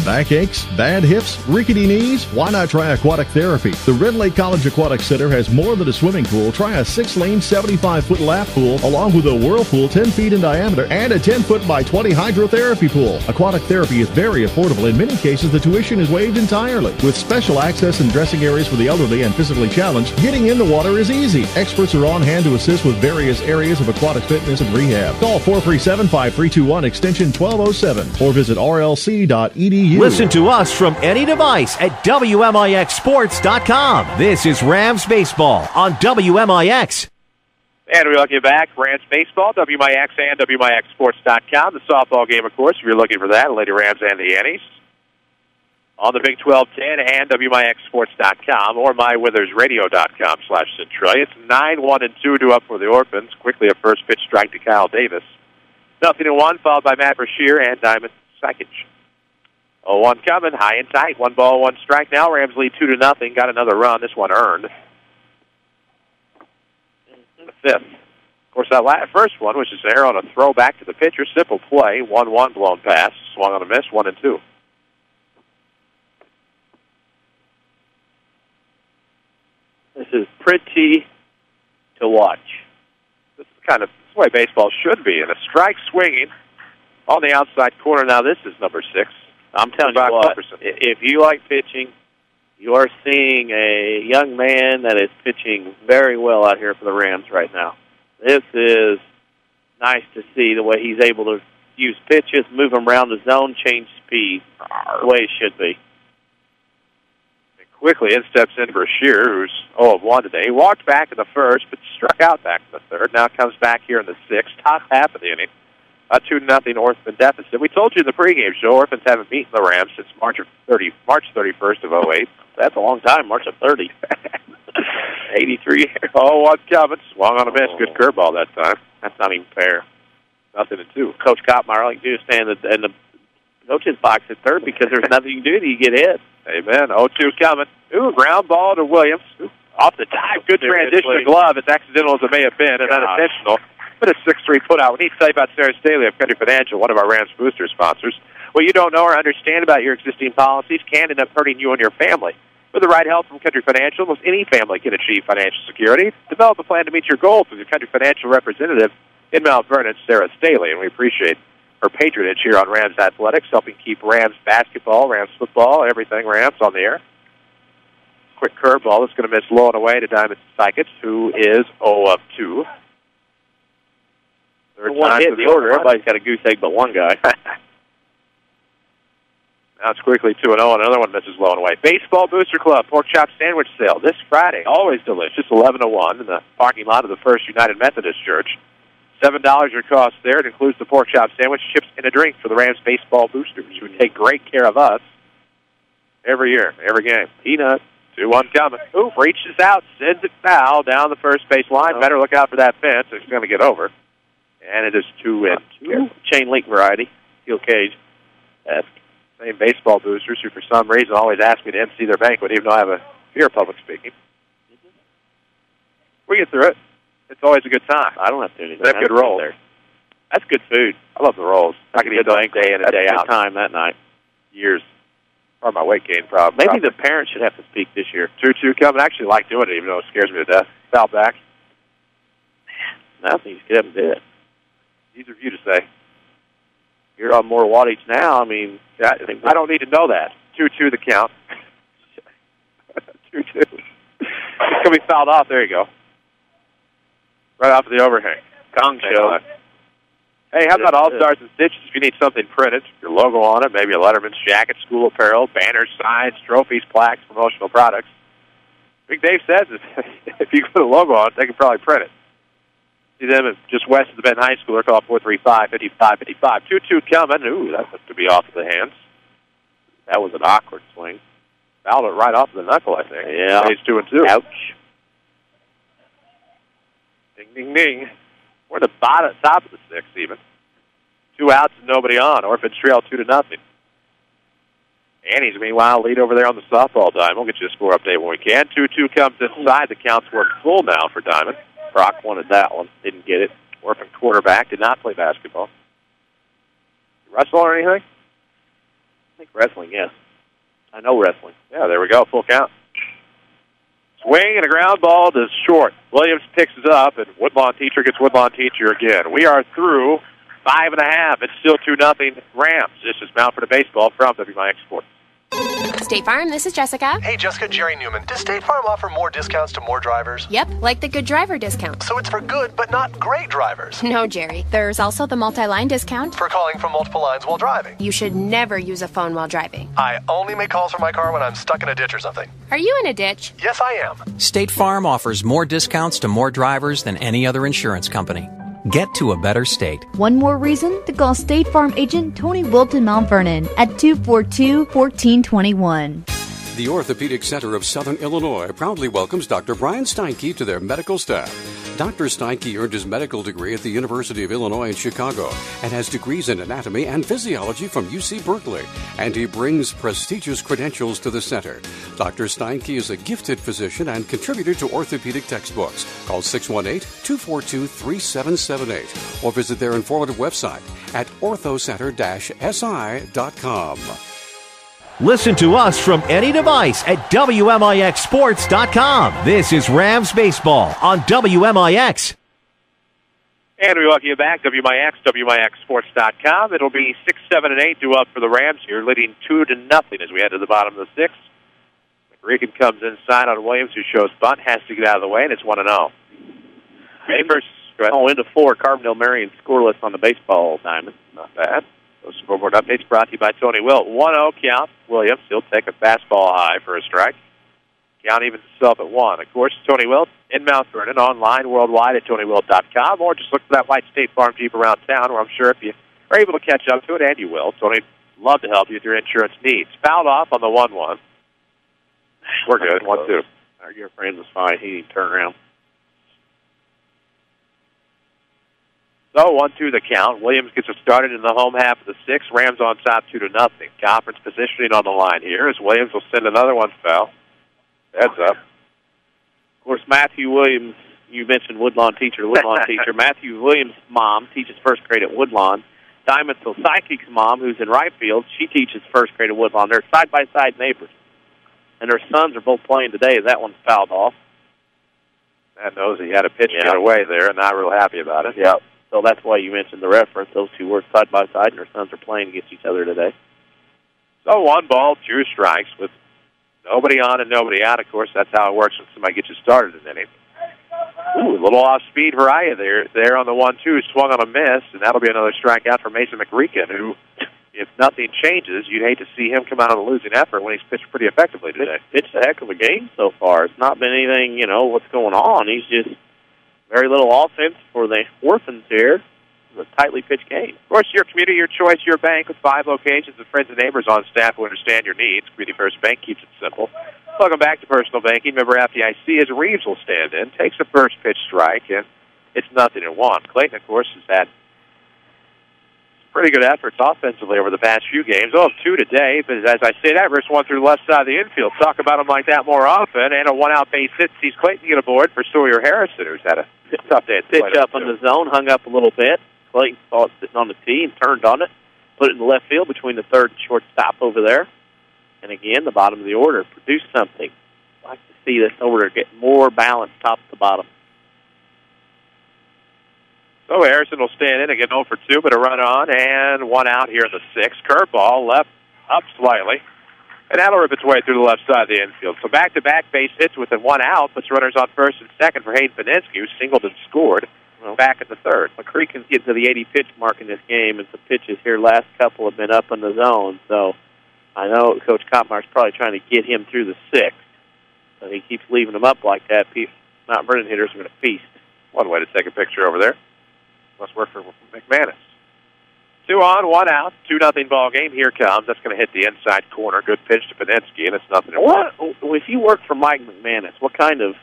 Backaches, bad hips, rickety knees? Why not try aquatic therapy? The Red Lake College Aquatic Center has more than a swimming pool. Try a 6-lane, 75-foot lap pool, along with a whirlpool 10 feet in diameter and a 10-foot by 20 hydrotherapy pool. Aquatic therapy is very affordable. In many cases, the tuition is waived entirely. With special access and dressing areas for the elderly and physically challenged, getting in the water is easy. Experts are on hand to assist with various areas of aquatic fitness and rehab. Call 437-5321 extension 1207 or visit rlc.edu. Listen to us from any device at WMIXsports.com. This is Rams Baseball on WMIX. And we welcome you back. Rams Baseball, WMIX and WMIXsports.com. The softball game, of course, if you're looking for that, Lady Rams and the Annies. On the Big 12-10 and WMIXsports.com or mywithersradio.com/Centralia. It's 9-1-2 to up for the Orphans. Quickly a first pitch strike to Kyle Davis. 0-1, followed by Matt Brashear and Diamond Sakich. 0-1 coming, high and tight. 1 ball, 1 strike now. Rams lead 2-0. Got another run. This one earned. The 5th. Of course, that first one was just an error on a throw back to the pitcher. Simple play. 1-1 blown pass. Swung on a miss. 1-2. This is pretty to watch. This is the way baseball should be. And a strike swinging on the outside corner. Now this is number 6. I'm telling you what, if you like pitching, you are seeing a young man that is pitching very well out here for the Rams right now. This is nice to see the way he's able to use pitches, move them around the zone, change speed, the way it should be. And quickly in steps in Brashear, who's 0-1 today. He walked back in the 1st, but struck out back in the 3rd. Now comes back here in the 6th, top half of the inning. A 2-0 Orphan deficit. We told you in the pregame show, Orphans haven't beaten the Rams since March 31st of 08. That's a long time, March of 30. 83. 0-1 coming. Swung on a miss. Good curveball that time. That's not even fair. 0-2. Coach Kottmeyer, all you can do is stand in the coach's box at third because there's nothing you can do till you get hit. Amen. 0-2 coming. Ooh, ground ball to Williams. Off the dive. Good transition to glove. As accidental as it may have been and unintentional. But a 6-3 put out. We need to tell you about Sarah Staley of Country Financial, one of our Rams booster sponsors. What you don't know or understand about your existing policies can end up hurting you and your family. With the right help from Country Financial, almost any family can achieve financial security. Develop a plan to meet your goals with your Country Financial representative in Mount Vernon, Sarah Staley. And we appreciate her patronage here on Rams Athletics, helping keep Rams basketball, Rams football, everything Rams on the air. Quick curveball that's going to miss low and away to Diamond Sykich, who is 0-2. One hit in the order. Everybody's got a goose egg but one guy. Now it's quickly 2-0, and another one misses low and away. Baseball Booster Club pork chop sandwich sale this Friday. Always delicious, 11-1 in the parking lot of the First United Methodist Church. $7 your cost there. It includes the pork chop sandwich, chips, and a drink for the Rams baseball boosters who take great care of us every year, every game. Peanut, 2-1 coming. Ooh, reaches out, sends it foul down the first base line. Better look out for that fence. It's going to get over. And it is 2-2. Chain link variety, steel cage. That's same baseball boosters who, for some reason, always ask me to MC their banquet, even though I have a fear of public speaking. We get through it. It's always a good time. I don't have to do anything. They have good rolls. There. That's good food. I love the rolls. I can eat those day in and day out. Time that night. Years. Part of my weight gain problem. Maybe the parents should have to speak this year. 2-2 coming. I actually like doing it, even though it scares me to death. Foul back. Nothing. You get up and do it. Easy for you to say. You're on more wattage now. I mean, I don't need to know that. 2-2 the count. 2-2. It's going to be fouled off. There you go. Right off of the overhang. Gong show. Hey, how about All-Stars and Stitches? If you need something printed, your logo on it, maybe a Letterman's jacket, school apparel, banners, signs, trophies, plaques, promotional products. Big Dave says if you put a logo on it, they can probably print it. See them just west of the Benton High School. They're called 435-5555. 2-2 coming. Ooh, that looks to be off of the hands. That was an awkward swing. Fouled it right off of the knuckle, I think. Yeah. He's 2-2. Ouch. Ding, ding, ding. We're at the bottom, top of the sixth, even. 2 outs and nobody on. Orphans trail 2-0. Annie's, meanwhile, lead over there on the softball diamond. We'll get you a score update when we can. 2-2 comes inside. The count's worked full now for Diamond. Brock wanted that one. Didn't get it. Orphan quarterback. Did not play basketball. Wrestle or anything? I think wrestling, yes. I know wrestling. Yeah, there we go. Full count. Swing and a ground ball to short. Williams picks it up, and Woodlawn Teacher gets Woodlawn Teacher again. We are through 5.5. It's still 2-0 Rams. This is Mount for the Baseball from WMIX Sports. State Farm, this is Jessica. Hey, Jessica, Jerry Newman. Does State Farm offer more discounts to more drivers? Yep, like the good driver discount. So it's for good, but not great drivers? No, Jerry. There's also the multi-line discount. For calling from multiple lines while driving? You should never use a phone while driving. I only make calls from my car when I'm stuck in a ditch or something. Are you in a ditch? Yes, I am. State Farm offers more discounts to more drivers than any other insurance company. Get to a better state. One more reason to call State Farm agent Tony Wilton Mount Vernon at 242-1421. The Orthopedic Center of Southern Illinois proudly welcomes Dr. Brian Steinke to their medical staff. Dr. Steinke earned his medical degree at the University of Illinois in Chicago and has degrees in anatomy and physiology from UC Berkeley, and he brings prestigious credentials to the center. Dr. Steinke is a gifted physician and contributor to orthopedic textbooks. Call 618-242-3778 or visit their informative website at orthocenter-si.com. Listen to us from any device at WMIXsports.com. This is Rams Baseball on WMIX. And we welcome you back, WMIX, WMIXsports.com. It'll be 6, 7, and 8 due up for the Rams here, leading 2-0 as we head to the bottom of the sixth. McReaken comes inside on Williams, who shows bunt, has to get out of the way, and it's 1-0. First, into 4, Carbondale Marion scoreless on the baseball diamond. Not bad. Those scoreboard updates brought to you by Tony Wilt. 1-0 count. Williams, he'll take a fastball high for a strike. Count evens itself at 1. Of course, Tony Wilt in Mount Vernon, online worldwide at TonyWilt.com, or just look for that white State Farm Jeep around town, where I'm sure if you are able to catch up to it, and you will, Tony'd love to help you with your insurance needs. Fouled off on the 1-1. We're good. 1-2. Your friend was fine. He didn't turn around. So 1-2 the count. Williams gets us started in the home half of the sixth. Rams on top 2-0. Conference positioning on the line here as Williams will send another one foul. Heads up. Of course, Matthew Williams, you mentioned Woodlawn Teacher. Matthew Williams' mom teaches first grade at Woodlawn. Diamond Psychic's mom, who's in right field, she teaches first grade at Woodlawn. They're side-by-side neighbors. And their sons are both playing today. That one's fouled off. Matt knows he had a pitch get away there and not real happy about it. Yeah. So that's why you mentioned the reference. Those two work side by side, and their sons are playing against each other today. So 1 ball, 2 strikes with nobody on and nobody out. Of course, that's how it works when somebody gets you started in any. Ooh, a little off-speed variety there on the 1-2. Swung on a miss, and that'll be another strikeout for Mason McReaken, who, if nothing changes, you'd hate to see him come out on a losing effort when he's pitched pretty effectively today. Pitched a heck of a game so far. It's not been anything, what's going on. He's just very little offense for the Orphans here. It's a tightly pitched game. Of course, your community, your choice, your bank with 5 locations and friends and neighbors on staff who understand your needs. Community First Bank keeps it simple. Welcome back to Personal Banking. Member FDIC as Reeves will stand in, takes the first pitch strike, and it's 0-1. Clayton, of course, has had Pretty good efforts offensively over the past few games. 0-2 today, but as I say that, Verse one through the left side of the infield. Talk about him like that more often. And a one-out base hit sees Clayton get aboard for Sawyer Harrison, who's had a tough day. Pitch up in the zone, hung up a little bit. Clayton saw it sitting on the tee and turned on it, put it in the left field between the third and shortstop over there. And again, the bottom of the order produced something. I'd like to see this order get more balanced top to bottom. So Harrison will stand in again 0 for 2, but a run on and one out here in the sixth. Curveball left up slightly, and that'll rip its way through the left side of the infield. So back-to-back base hits with one out, puts runners on first and second for Hayden Paninsky, who singled and scored back at the third. McReaken's getting to the 80-pitch mark in this game, and some pitches here last couple have been up in the zone. So I know Coach Kottmar's probably trying to get him through the sixth. But he keeps leaving them up like that. Mount Vernon hitters are going to feast. One way to take a picture over there. Must work for McManus. 2 on, 1 out, 2-0 ball game. Here comes. That's going to hit the inside corner. Good pitch to Paninsky, and it's 0-1. If you work for Mike McManus, what kind of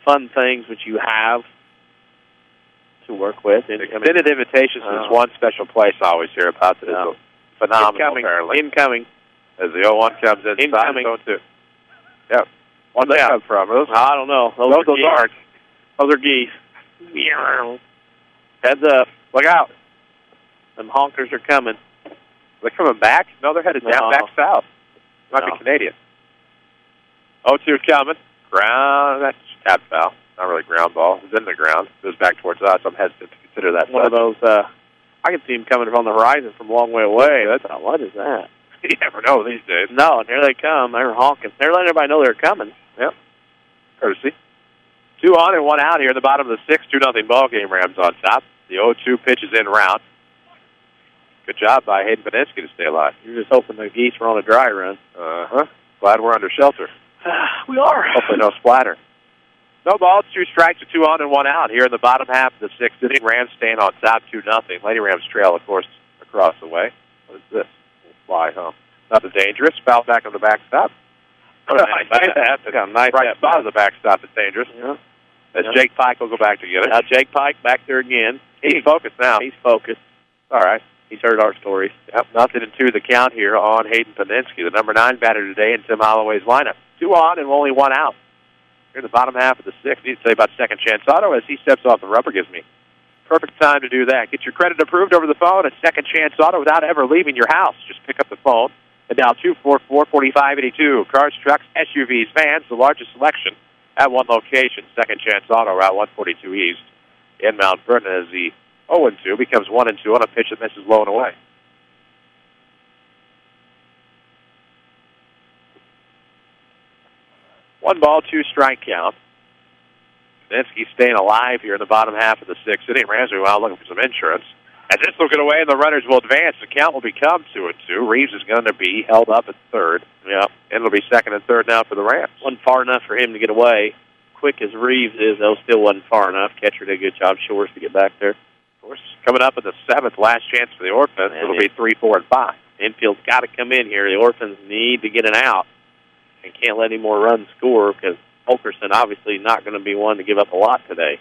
fun things would you have to work with? Extended invitations to this one special place I always hear about. That is phenomenal, apparently. Incoming. As the 0-1 comes in. Incoming. 0-2. Yep. Where'd they come from? I don't know. Those aren't. Those are geese. Heads up. Look out. Them honkers are coming. They're coming back? No, they're headed down back south. Might be Canadian. 0-2 coming. Ground. That's tap foul. Not really ground ball. It's in the ground. Goes back towards us. I'm hesitant to consider that one of those. I can see him coming from the horizon from a long way away. What is that? You never know these days. No, and here they come. They're honking. They're letting everybody know they're coming. Yep. Courtesy. 2 on and 1 out here in the bottom of the sixth. 2-0 ball game. Rams on top. The 0-2 pitch is in route. Good job by Hayden Paninsky to stay alive. You're just hoping the geese were on a dry run. Glad we're under shelter. We are. Hopefully no splatter. No balls, 2 strikes, 2 on and 1 out here in the bottom half of the sixth inning. Rams staying on top 2-0. Lady Rams trail, of course, across the way. What is this? Fly, huh? Nothing dangerous. Foul back on the backstop. Nice right spot on the backstop is dangerous. Yeah. As Jake Pike will go back to get it. Now Jake Pike back there again. He's focused now. He's focused. All right. He's heard our stories. Yep, 0-2 the count here on Hayden Paninsky, the number 9 batter today in Tim Holloway's lineup. 2 on and only 1 out. Here in the bottom half of the sixth. Need to say about second chance auto as he steps off the rubber gives me. Perfect time to do that. Get your credit approved over the phone at Second Chance Auto without ever leaving your house. Just pick up the phone and dial 244-4582. Cars, trucks, SUVs, vans, the largest selection at one location. Second Chance Auto, Route 142 East in Mount Vernon, as the 0-2 becomes 1-2 on a pitch that misses low and away. One ball, 2 strike count. Paninsky staying alive here in the bottom half of the sixth inning. Rams are looking for some insurance. As this will get away and the runners will advance, the count will become 2-2. Reeves is going to be held up at third. Yeah. And it'll be second and third now for the Rams. Wasn't far enough for him to get away. Quick as Reeves is, though, still wasn't far enough. Catcher did a good job, Shores, to get back there. Of course, coming up in the seventh, last chance for the Orphans. It'll be 3, 4, and 5. Infield's got to come in here. The Orphans need to get an out and can't let any more runs score because Fulkerson obviously not going to be one to give up a lot today.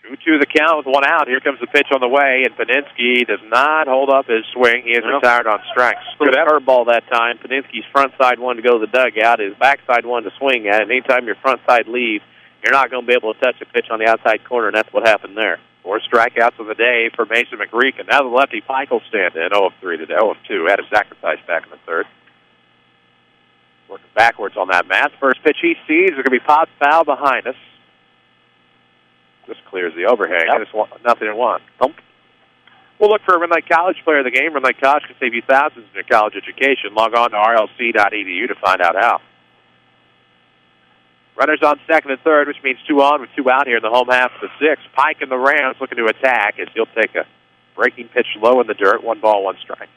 2-2 the count with 1 out. Here comes the pitch on the way, and Paninsky does not hold up his swing. He is retired on strikes. Good curveball that time. Paninsky's front side one to go to the dugout, his backside one to swing at. And anytime your front side leaves, you're not going to be able to touch a pitch on the outside corner, and that's what happened there. 4 strikeouts of the day for Mason McReaken. Now the lefty Pike will stand in 0-3 today. 0-2. Had a sacrifice back in the third. Working backwards on that math. First pitch he sees is going to be popped foul behind us. This clears the overhang. Yep. It's 0-1. Thump. We'll look for a Rend Lake College player of the game. Rend Lake College can save you thousands in your college education. Log on to rlc.edu to find out how. Runners on second and third, which means 2 on with 2 out here in the home half of the sixth. Pike and the Rams looking to attack as he'll take a breaking pitch low in the dirt. 1 ball, 1 strike.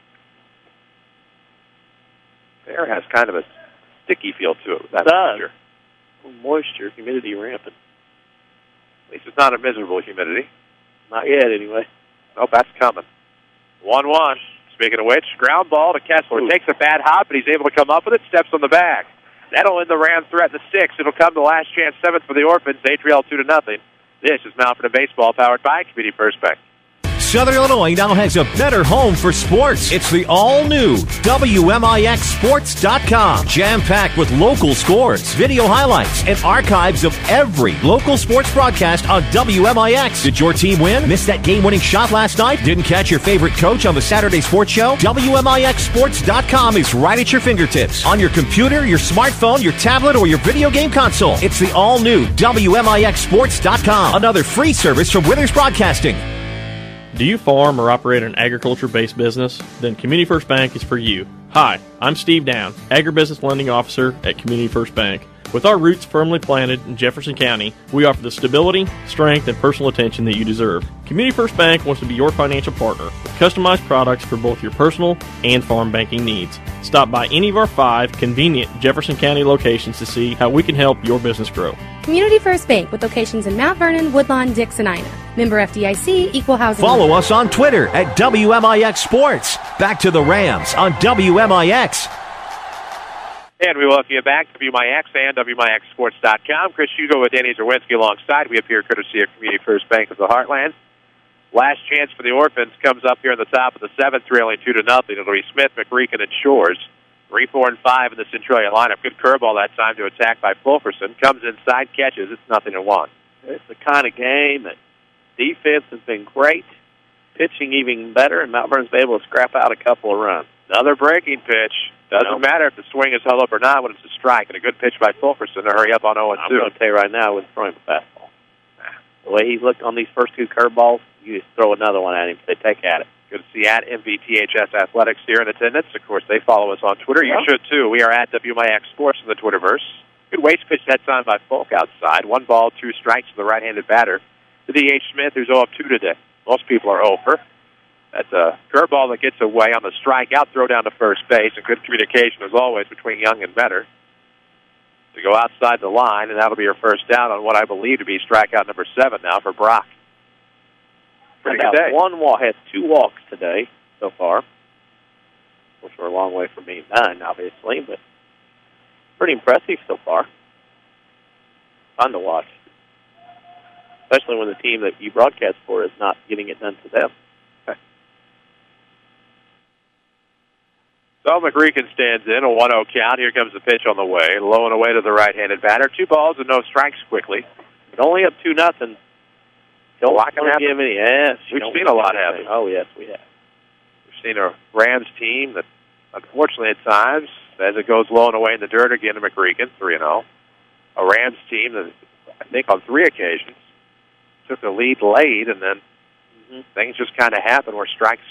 The air has kind of a sticky feel to it with that moisture. Moisture, humidity rampant. At least it's not a miserable humidity. Not yet, anyway. Nope, that's coming. 1-1. Speaking of which, ground ball to Kessler. Takes a bad hop, but he's able to come up with it. Steps on the bag. That'll end the Rams threat in the sixth. It'll come to last chance seventh for the Orphans. They trail 2-0. This is Mount Vernon Baseball, powered by Community First Bank. Southern Illinois now has a better home for sports. It's the all-new WMIXSports.com. Jam-packed with local scores, video highlights, and archives of every local sports broadcast on WMIX. Did your team win? Missed that game-winning shot last night? Didn't catch your favorite coach on the Saturday Sports Show? WMIXSports.com is right at your fingertips. On your computer, your smartphone, your tablet, or your video game console. It's the all-new WMIXSports.com. Another free service from Withers Broadcasting. Do you farm or operate an agriculture-based business? Then Community First Bank is for you. Hi, I'm Steve Down, Agribusiness Lending Officer at Community First Bank. With our roots firmly planted in Jefferson County, we offer the stability, strength, and personal attention that you deserve. Community First Bank wants to be your financial partner with customized products for both your personal and farm banking needs. Stop by any of our 5 convenient Jefferson County locations to see how we can help your business grow. Community First Bank with locations in Mount Vernon, Woodlawn, Dix, and Ina. Member FDIC, Equal Housing. Follow us on Twitter at WMIX Sports. Back to the Rams on WMIX. And we welcome you back to WMIX and WMIXSports.com. Chris Hugo with Danny Zerwinski alongside. We appear courtesy of Community First Bank of the Heartland. Last chance for the Orphans comes up here in the top of the 7th, trailing 2-0. It'll be Smith, McReaken, and Shores. 3, 4, and 5 in the Centralia lineup. Good curveball that time to attack by Fulkerson. Comes inside, catches. It's 0-1. It's the kind of game that defense has been great, pitching even better, and Mount Vernon's been able to scrap out a couple of runs. Another breaking pitch. Doesn't matter if the swing is held up or not when it's a strike. And a good pitch by Fulkerson to hurry up on 0-2. I'm going to tell you right now, I wouldn't throw him a fastball. The way he's looked on these first 2 curveballs, you just throw another one at him. They take at it. Good to see at MVTHS Athletics here in attendance. Of course, they follow us on Twitter. You should, too. We are at WMIX Sports in the Twitterverse. Good waste pitch that time by Fulk outside. 1 ball, 2 strikes to the right-handed batter. To D.H. Smith, who's 0-2 today. Most people are 0 for. That's a curveball that gets away on the strikeout, throw down to first base, and good communication, as always, between Young and Vetter to go outside the line, and that'll be your first down on what I believe to be strikeout number 7 now for Brock. Pretty good day. Has 2 walks today so far, which we're a long way from being done, obviously, but pretty impressive so far. Fun to watch, especially when the team that you broadcast for is not getting it done to them. So McReaken stands in, a 1-0 count. Here comes the pitch on the way. Low and away to the right-handed batter. 2 balls and no strikes quickly. But only up 2-0. Don't give any. Yes, we've seen a lot happen. Oh, yes, we have. We've seen a Rams team that, unfortunately at times, as it goes low and away in the dirt again to McReaken, 3-0. A Rams team that, I think on 3 occasions, took the lead late, and then things just kind of happened where strikes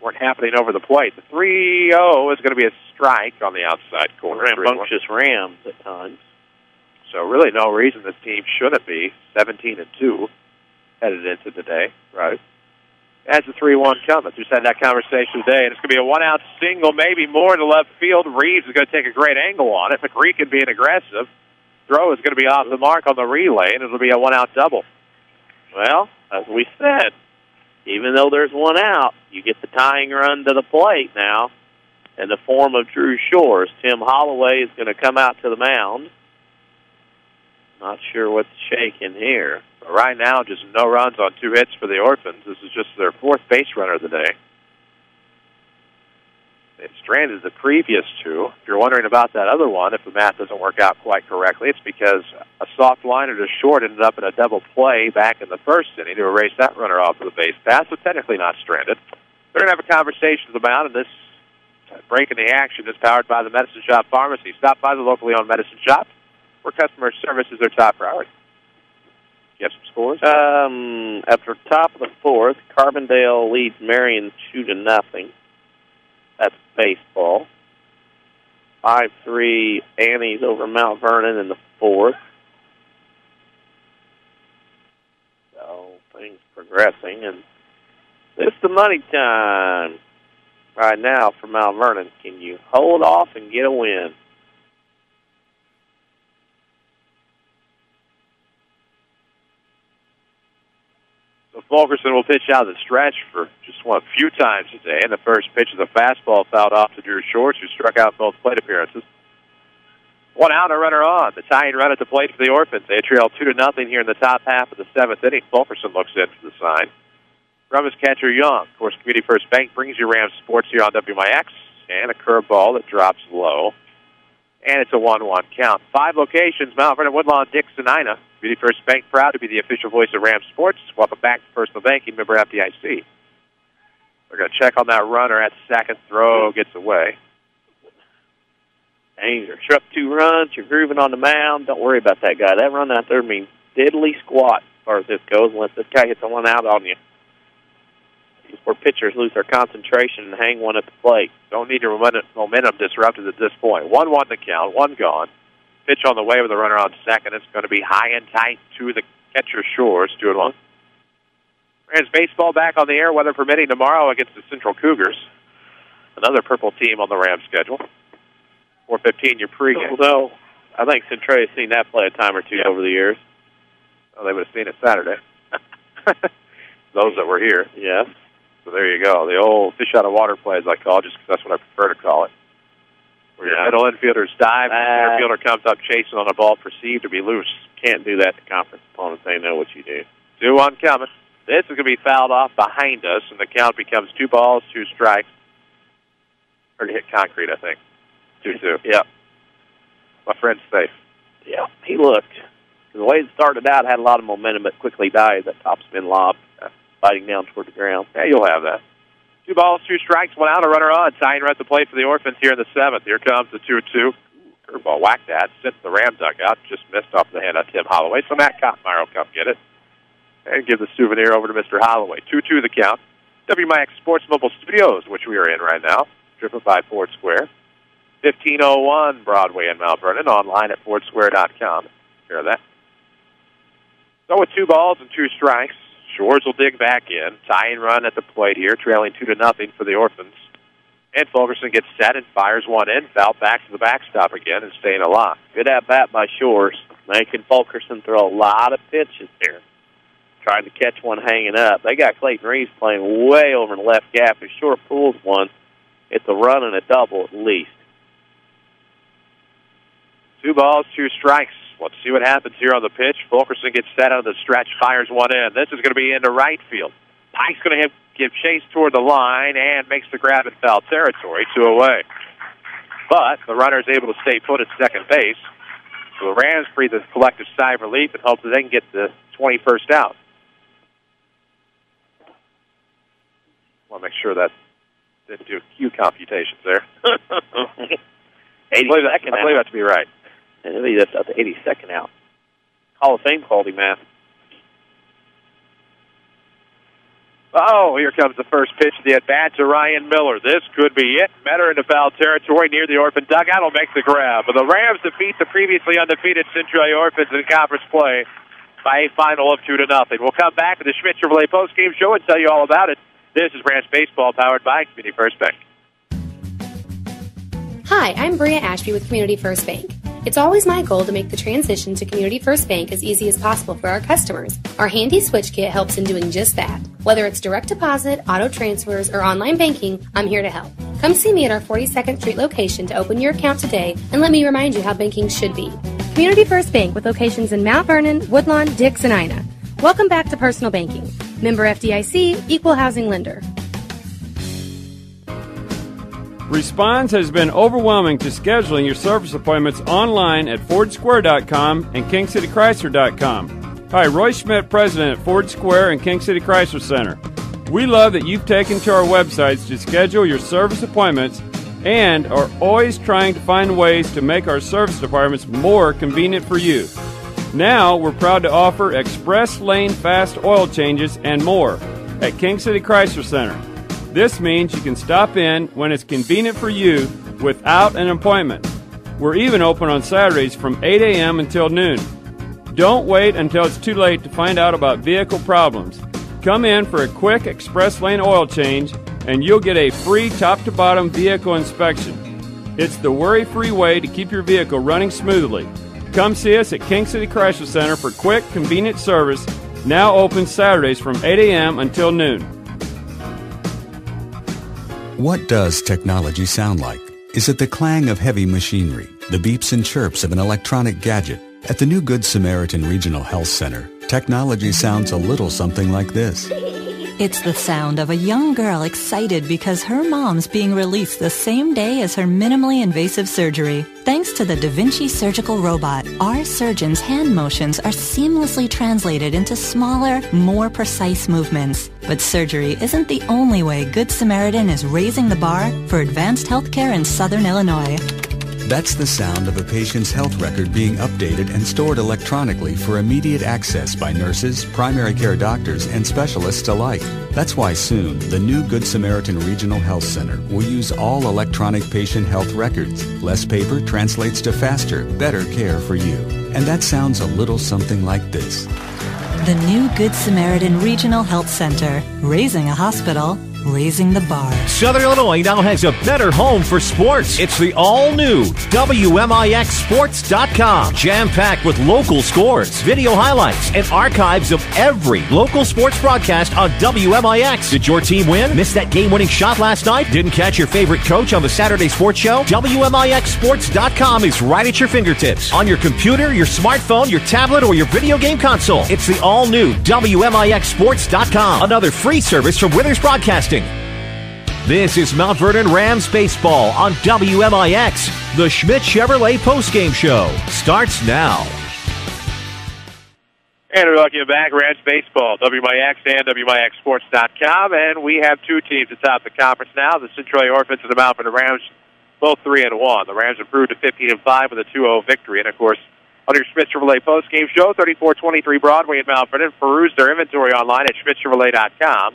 weren't happening over the plate. The 3-0 is going to be a strike on the outside corner. Rambunctious Rams at times. So really no reason this team shouldn't be 17-2 headed into today. Right. As the 3-1 coming. Just had that conversation today, and it's going to be a 1-out single, maybe more to left field. Reeves is going to take a great angle on it. McReaken being aggressive. Throw is going to be off the mark on the relay, and it'll be a 1-out double. Well, as we said, even though there's 1 out, you get the tying run to the plate now in the form of Drew Shores. Tim Holloway is going to come out to the mound. Not sure what's shaking here. But right now, just no runs on 2 hits for the Orphans. This is just their 4th base runner of the day. They stranded the previous 2. If you're wondering about that other one, if the math doesn't work out quite correctly, it's because a soft liner to short ended up in a double play back in the first inning to erase that runner off of the base pass, so technically not stranded. They're going to have a conversation about it. This break in the action is powered by the Medicine Shop Pharmacy. Stop by the locally owned Medicine Shop, where customer service is their top priority. You have some scores? After top of the 4th, Carbondale leads Marion 2-0. That's baseball. 5-3 Annie's over Mount Vernon in the 4th. So things progressing, and it's the money time right now for Mount Vernon. Can you hold off and get a win? Fulkerson will pitch out of the stretch for just a few times today. And the first pitch of the fastball fouled off to Drew Shores, who struck out both plate appearances. 1 out, a runner on. The tying run at the plate for the Orphans. They trail 2-0 here in the top half of the 7th inning. Fulkerson looks in for the sign. from his catcher, Young. Of course, Community First Bank brings you Rams Sports here on WMIX, and a curveball that drops low. And it's a 1-1 count. 5 locations, Mount Vernon, Woodlawn, Dixon, Ina. Community First Bank, proud to be the official voice of Rams Sports. Welcome back to Personal Banking, member FDIC. We're going to check on that runner at second. Throw gets away. Danger. You're up 2 runs. You're grooving on the mound. Don't worry about that guy. That run out there means diddly squat as far as this goes. Unless this guy hits a one out on you. Where pitchers lose their concentration and hang one at the plate. Don't need your momentum disrupted at this point. 1-1 to count. 1 gone. Pitch on the way with the runner on second. It's going to be high and tight to the catcher Shores. 2-1. Rams baseball back on the air, weather permitting, tomorrow against the Central Cougars. Another purple team on the Rams schedule. 4:15, your pregame. No, I think Centralia's seen that play a time or two over the years. Oh, they would have seen it Saturday. Those that were here. Yeah. So there you go. The old fish out of water play, as I call it, just because that's what I prefer to call it. Where your middle infielders dive, the center fielder comes up chasing on a ball perceived to be loose. Can't do that to conference opponents. They know what you do. 2-1 coming. This is going to be fouled off behind us, and the count becomes 2 balls, 2 strikes. Or to hit concrete, I think. 2-2. Yep. My friend's safe. Yeah, he looked. The way it started out had a lot of momentum, but quickly died. That top spin lob, biting down toward the ground. Yeah, you'll have that. 2 balls, 2 strikes, 1 out, a runner on. Tying right at the plate for the Orphans here in the 7th. Here comes the 2-2. Curveball whacked that. Sent the Ram dugout. Just missed off the hand of Tim Holloway. So Matt Kottmeyer will come get it. And give the souvenir over to Mr. Holloway. 2-2 the count. WMIX Sports Mobile Studios, which we are in right now. Driven by Ford Square. 1501 Broadway in Mount Vernon. Online at fordsquare.com. Hear that? So with 2 balls and 2 strikes, Shores will dig back in. Tying run at the plate here, trailing 2-0 for the Orphans. And Fulkerson gets set and fires one in. Foul back to the backstop again and staying alive. Good at-bat by Shores. Making Fulkerson throw a lot of pitches here. Trying to catch one hanging up. They got Clayton Reeves playing way over in the left gap. If Shore pulls one, it's a run and a double at least. 2 balls, 2 strikes. Let's see what happens here on the pitch. Fulkerson gets set on the stretch, fires one in. This is going to be into right field. Pike's going to give chase toward the line and makes the grab in foul territory, 2 away. But the runner is able to stay put at second base. So the Rams breathe a collective sigh of relief and hope that they can get the 21st out. I want to make sure that didn't do Q computations there. I believe that to be right. And I believe that's the 82nd out. Hall of Fame quality math. Oh, here comes the first pitch of the at-bat to Ryan Miller. This could be it. Better into foul territory near the Orphan dugout. Will make the grab. But the Rams defeat the previously undefeated Centralia Orphans in conference play by a final of 2-0. We'll come back to the Schmidt Chevrolet postgame show and tell you all about it. This is Rams Baseball, powered by Community First Bank. Hi, I'm Bria Ashby with Community First Bank. It's always my goal to make the transition to Community First Bank as easy as possible for our customers. Our handy switch kit helps in doing just that. Whether it's direct deposit, auto transfers, or online banking, I'm here to help. Come see me at our 42nd Street location to open your account today and let me remind you how banking should be. Community First Bank with locations in Mount Vernon, Woodlawn, Dix, and Ina. Welcome back to Personal Banking. Member FDIC, Equal Housing Lender. Response has been overwhelming to scheduling your service appointments online at fordsquare.com and kingcitychrysler.com. Hi, Roy Schmidt, President at Ford Square and King City Chrysler Center. We love that you've taken to our websites to schedule your service appointments and are always trying to find ways to make our service departments more convenient for you. Now, we're proud to offer express lane fast oil changes and more at King City Chrysler Center. This means you can stop in when it's convenient for you without an appointment. We're even open on Saturdays from 8 a.m. until noon. Don't wait until it's too late to find out about vehicle problems. Come in for a quick express lane oil change and you'll get a free top-to-bottom vehicle inspection. It's the worry-free way to keep your vehicle running smoothly. Come see us at King City Chrysler Center for quick, convenient service, now open Saturdays from 8 a.m. until noon. What does technology sound like? Is it the clang of heavy machinery, the beeps and chirps of an electronic gadget? At the new Good Samaritan Regional Health Center, technology sounds a little something like this. It's the sound of a young girl excited because her mom's being released the same day as her minimally invasive surgery. Thanks to the Da Vinci surgical robot, our surgeons' hand motions are seamlessly translated into smaller, more precise movements. But surgery isn't the only way Good Samaritan is raising the bar for advanced healthcare in Southern Illinois. That's the sound of a patient's health record being updated and stored electronically for immediate access by nurses, primary care doctors, and specialists alike. That's why soon, the new Good Samaritan Regional Health Center will use all electronic patient health records. Less paper translates to faster, better care for you. And that sounds a little something like this. The new Good Samaritan Regional Health Center, raising a hospital, raising the bar. Southern Illinois now has a better home for sports. It's the all-new WMIXSports.com. Jam-packed with local scores, video highlights, and archives of every local sports broadcast on WMIX. Did your team win? Missed that game-winning shot last night? Didn't catch your favorite coach on the Saturday sports show? WMIXSports.com is right at your fingertips. On your computer, your smartphone, your tablet, or your video game console. It's the all-new WMIXSports.com. Another free service from Withers Broadcasting. This is Mount Vernon Rams Baseball on WMIX. The Schmidt Chevrolet postgame show starts now. And we welcome you back, Rams Baseball, WMIX and WMIXSports.com. And we have two teams atop the conference now, the Centralia Orphans and the Mount Vernon Rams, both 3-1. The Rams improved to 15-5 with a 2-0 victory. And, of course, on your Schmidt Chevrolet postgame show, 3423 Broadway in Mount Vernon. Peruse their inventory online at schmidtchevrolet.com.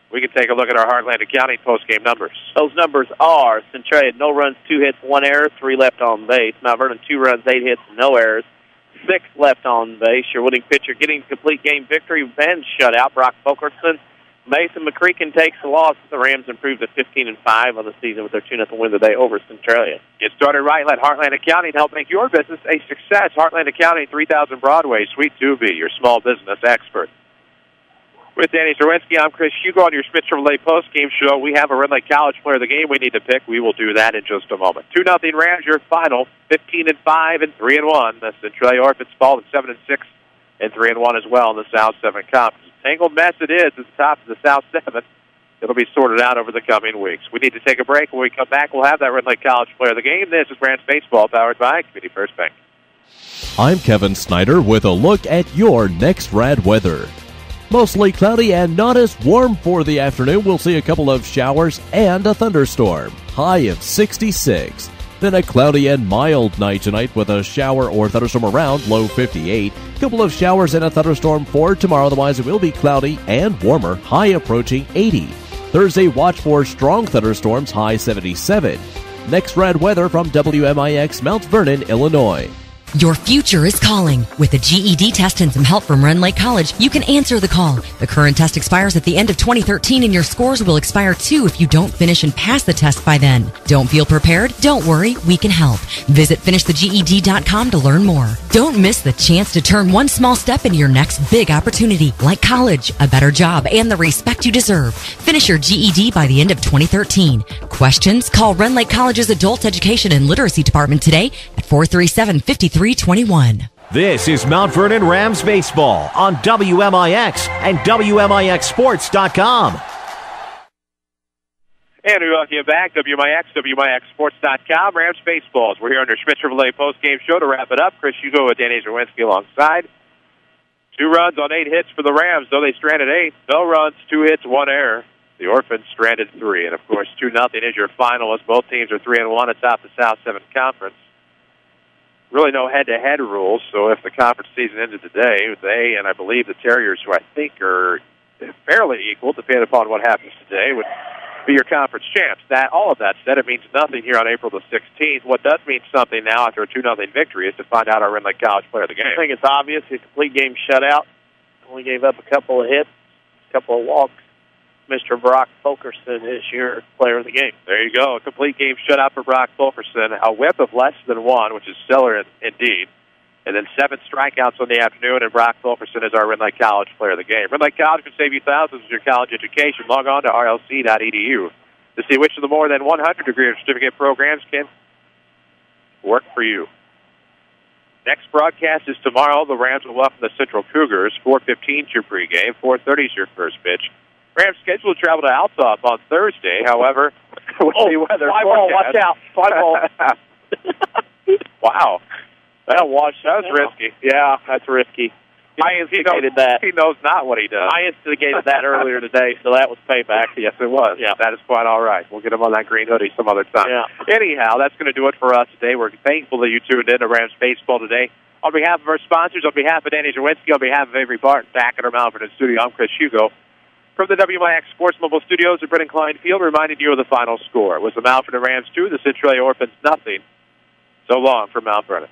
We can take a look at our Heartland County postgame numbers. Those numbers are Centralia, no runs, 2 hits, 1 error, 3 left on base. Mount Vernon, 2 runs, 8 hits, no errors, 6 left on base. Your winning pitcher getting complete game victory and shutout, Brock Fulkerson. Mason McReaken takes the loss. The Rams improved to 15-5 on the season with their 2-0 win today over Centralia. Get started right. Let Heartland Accounting help make your business a success. Heartland Accounting, 3000 Broadway, Suite 2B, your small business expert. With Danny Zerwinski, I'm Chris Hugo on your Schmidt Chevrolet post-game show. We have a Red Lake College player of the game we need to pick. We will do that in just a moment. 2-0 Rams, your final, 15-5 and 3-1. The Centralia Orphans fall at 7-6 and 3-1 as well in the South Seven Conference. Tangled mess it is at the top of the South Seven. It'll be sorted out over the coming weeks. We need to take a break. When we come back, we'll have that Red Lake College player of the game. This is Rams Baseball, powered by Community First Bank. I'm Kevin Snyder with a look at your next rad weather. Mostly cloudy and not as warm for the afternoon. We'll see a couple of showers and a thunderstorm. High of 66. Then a cloudy and mild night tonight with a shower or thunderstorm around, low 58. Couple of showers and a thunderstorm for tomorrow. Otherwise, it will be cloudy and warmer, high approaching 80. Thursday, watch for strong thunderstorms, high 77. Next rad weather from WMIX Mount Vernon, Illinois. Your future is calling. With a GED test and some help from Rend Lake College, you can answer the call. The current test expires at the end of 2013 and your scores will expire too if you don't finish and pass the test by then. Don't feel prepared? Don't worry, we can help. Visit finishtheged.com to learn more. Don't miss the chance to turn one small step into your next big opportunity, like college, a better job, and the respect you deserve. Finish your GED by the end of 2013. Questions? Call Rend Lake College's Adult Education and Literacy Department today at 437-5321. This is Mount Vernon Rams Baseball on WMIX and WMIXSports.com. And we welcome you back, WMIX, WMIXSports.com, Rams Baseball. We're here on your Schmidt Chevrolet post-game show to wrap it up. Chris Hugo with Danny Zerwinski alongside. 2 runs on 8 hits for the Rams, though they stranded 8. No runs, 2 hits, 1 error. The Orphans stranded 3. And, of course, 2-0 is your final as both teams are 3-1 atop the South Seven Conference. Really no head-to-head rules, so if the conference season ended today, they and I believe the Terriers, who I think are fairly equal, depending upon what happens today, would be your conference champs. All of that said, it means nothing here on April the 16th. What does mean something now after a 2-0 victory is to find out our Rend Lake College player of the game. I think it's obvious. A complete game shutout. Only gave up a couple of hits, a couple of walks. Mr. Brock Fulkerson is your player of the game. There you go. A complete game shutout for Brock Fulkerson. A whip of less than 1, which is stellar indeed. And then 7 strikeouts on the afternoon, and Brock Fulkerson is our Rend Lake College player of the game. Rend Lake College can save you thousands with your college education. Log on to rlc.edu to see which of the more than 100 degree and certificate programs can work for you. Next broadcast is tomorrow. The Rams will welcome the Central Cougars. 4:15 is your pregame. 4:30 is your first pitch. Rams scheduled to travel to Altop on Thursday. However, with the weather fly ball, watch out. Fly ball. Wow. That'll wash. That was risky. Yeah, that's risky. I instigated that. He knows not what he does. I instigated that earlier today, so that was payback. Yes, it was. Yeah. That is quite all right. We'll get him on that green hoodie some other time. Yeah. Anyhow, that's going to do it for us today. We're thankful that you tuned in to Rams Baseball today. On behalf of our sponsors, on behalf of Danny Zawinski, on behalf of Avery Barton, back at our Mount Vernon studio, I'm Chris Hugo. From the WMIX Sports Mobile Studios at Brennan Klein Field, reminding you of the final score. It was the Mount Vernon Rams 2, the Centralia Orphans nothing. So long from Mount Vernon.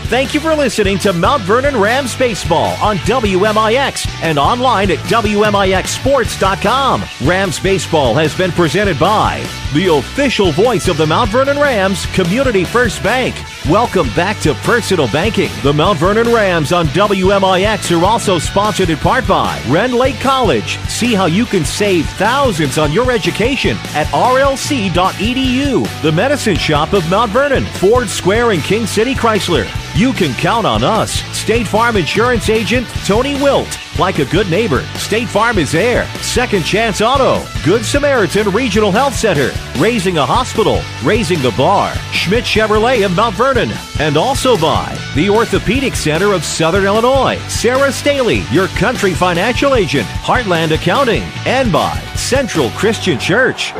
Thank you for listening to Mount Vernon Rams Baseball on WMIX and online at WMIXSports.com. Rams Baseball has been presented by the official voice of the Mount Vernon Rams, Community First Bank. Welcome back to Personal Banking. The Mount Vernon Rams on WMIX are also sponsored in part by Ren Lake College. See how you can save thousands on your education at rlc.edu. The Medicine Shop of Mount Vernon, Ford Square and King City Chrysler. You can count on us. State Farm Insurance Agent Tony Wilt. Like a good neighbor, State Farm is there. Second Chance Auto. Good Samaritan Regional Health Center. Raising a Hospital. Raising the Bar. Schmidt Chevrolet of Mount Vernon. And also by the Orthopedic Center of Southern Illinois. Sarah Staley, your country financial agent. Heartland Accounting. And by Central Christian Church.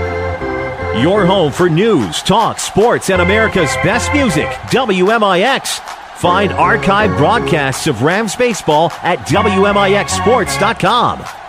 Your home for news, talk, sports, and America's best music. WMIX. Find archived broadcasts of Rams baseball at WMIXSports.com.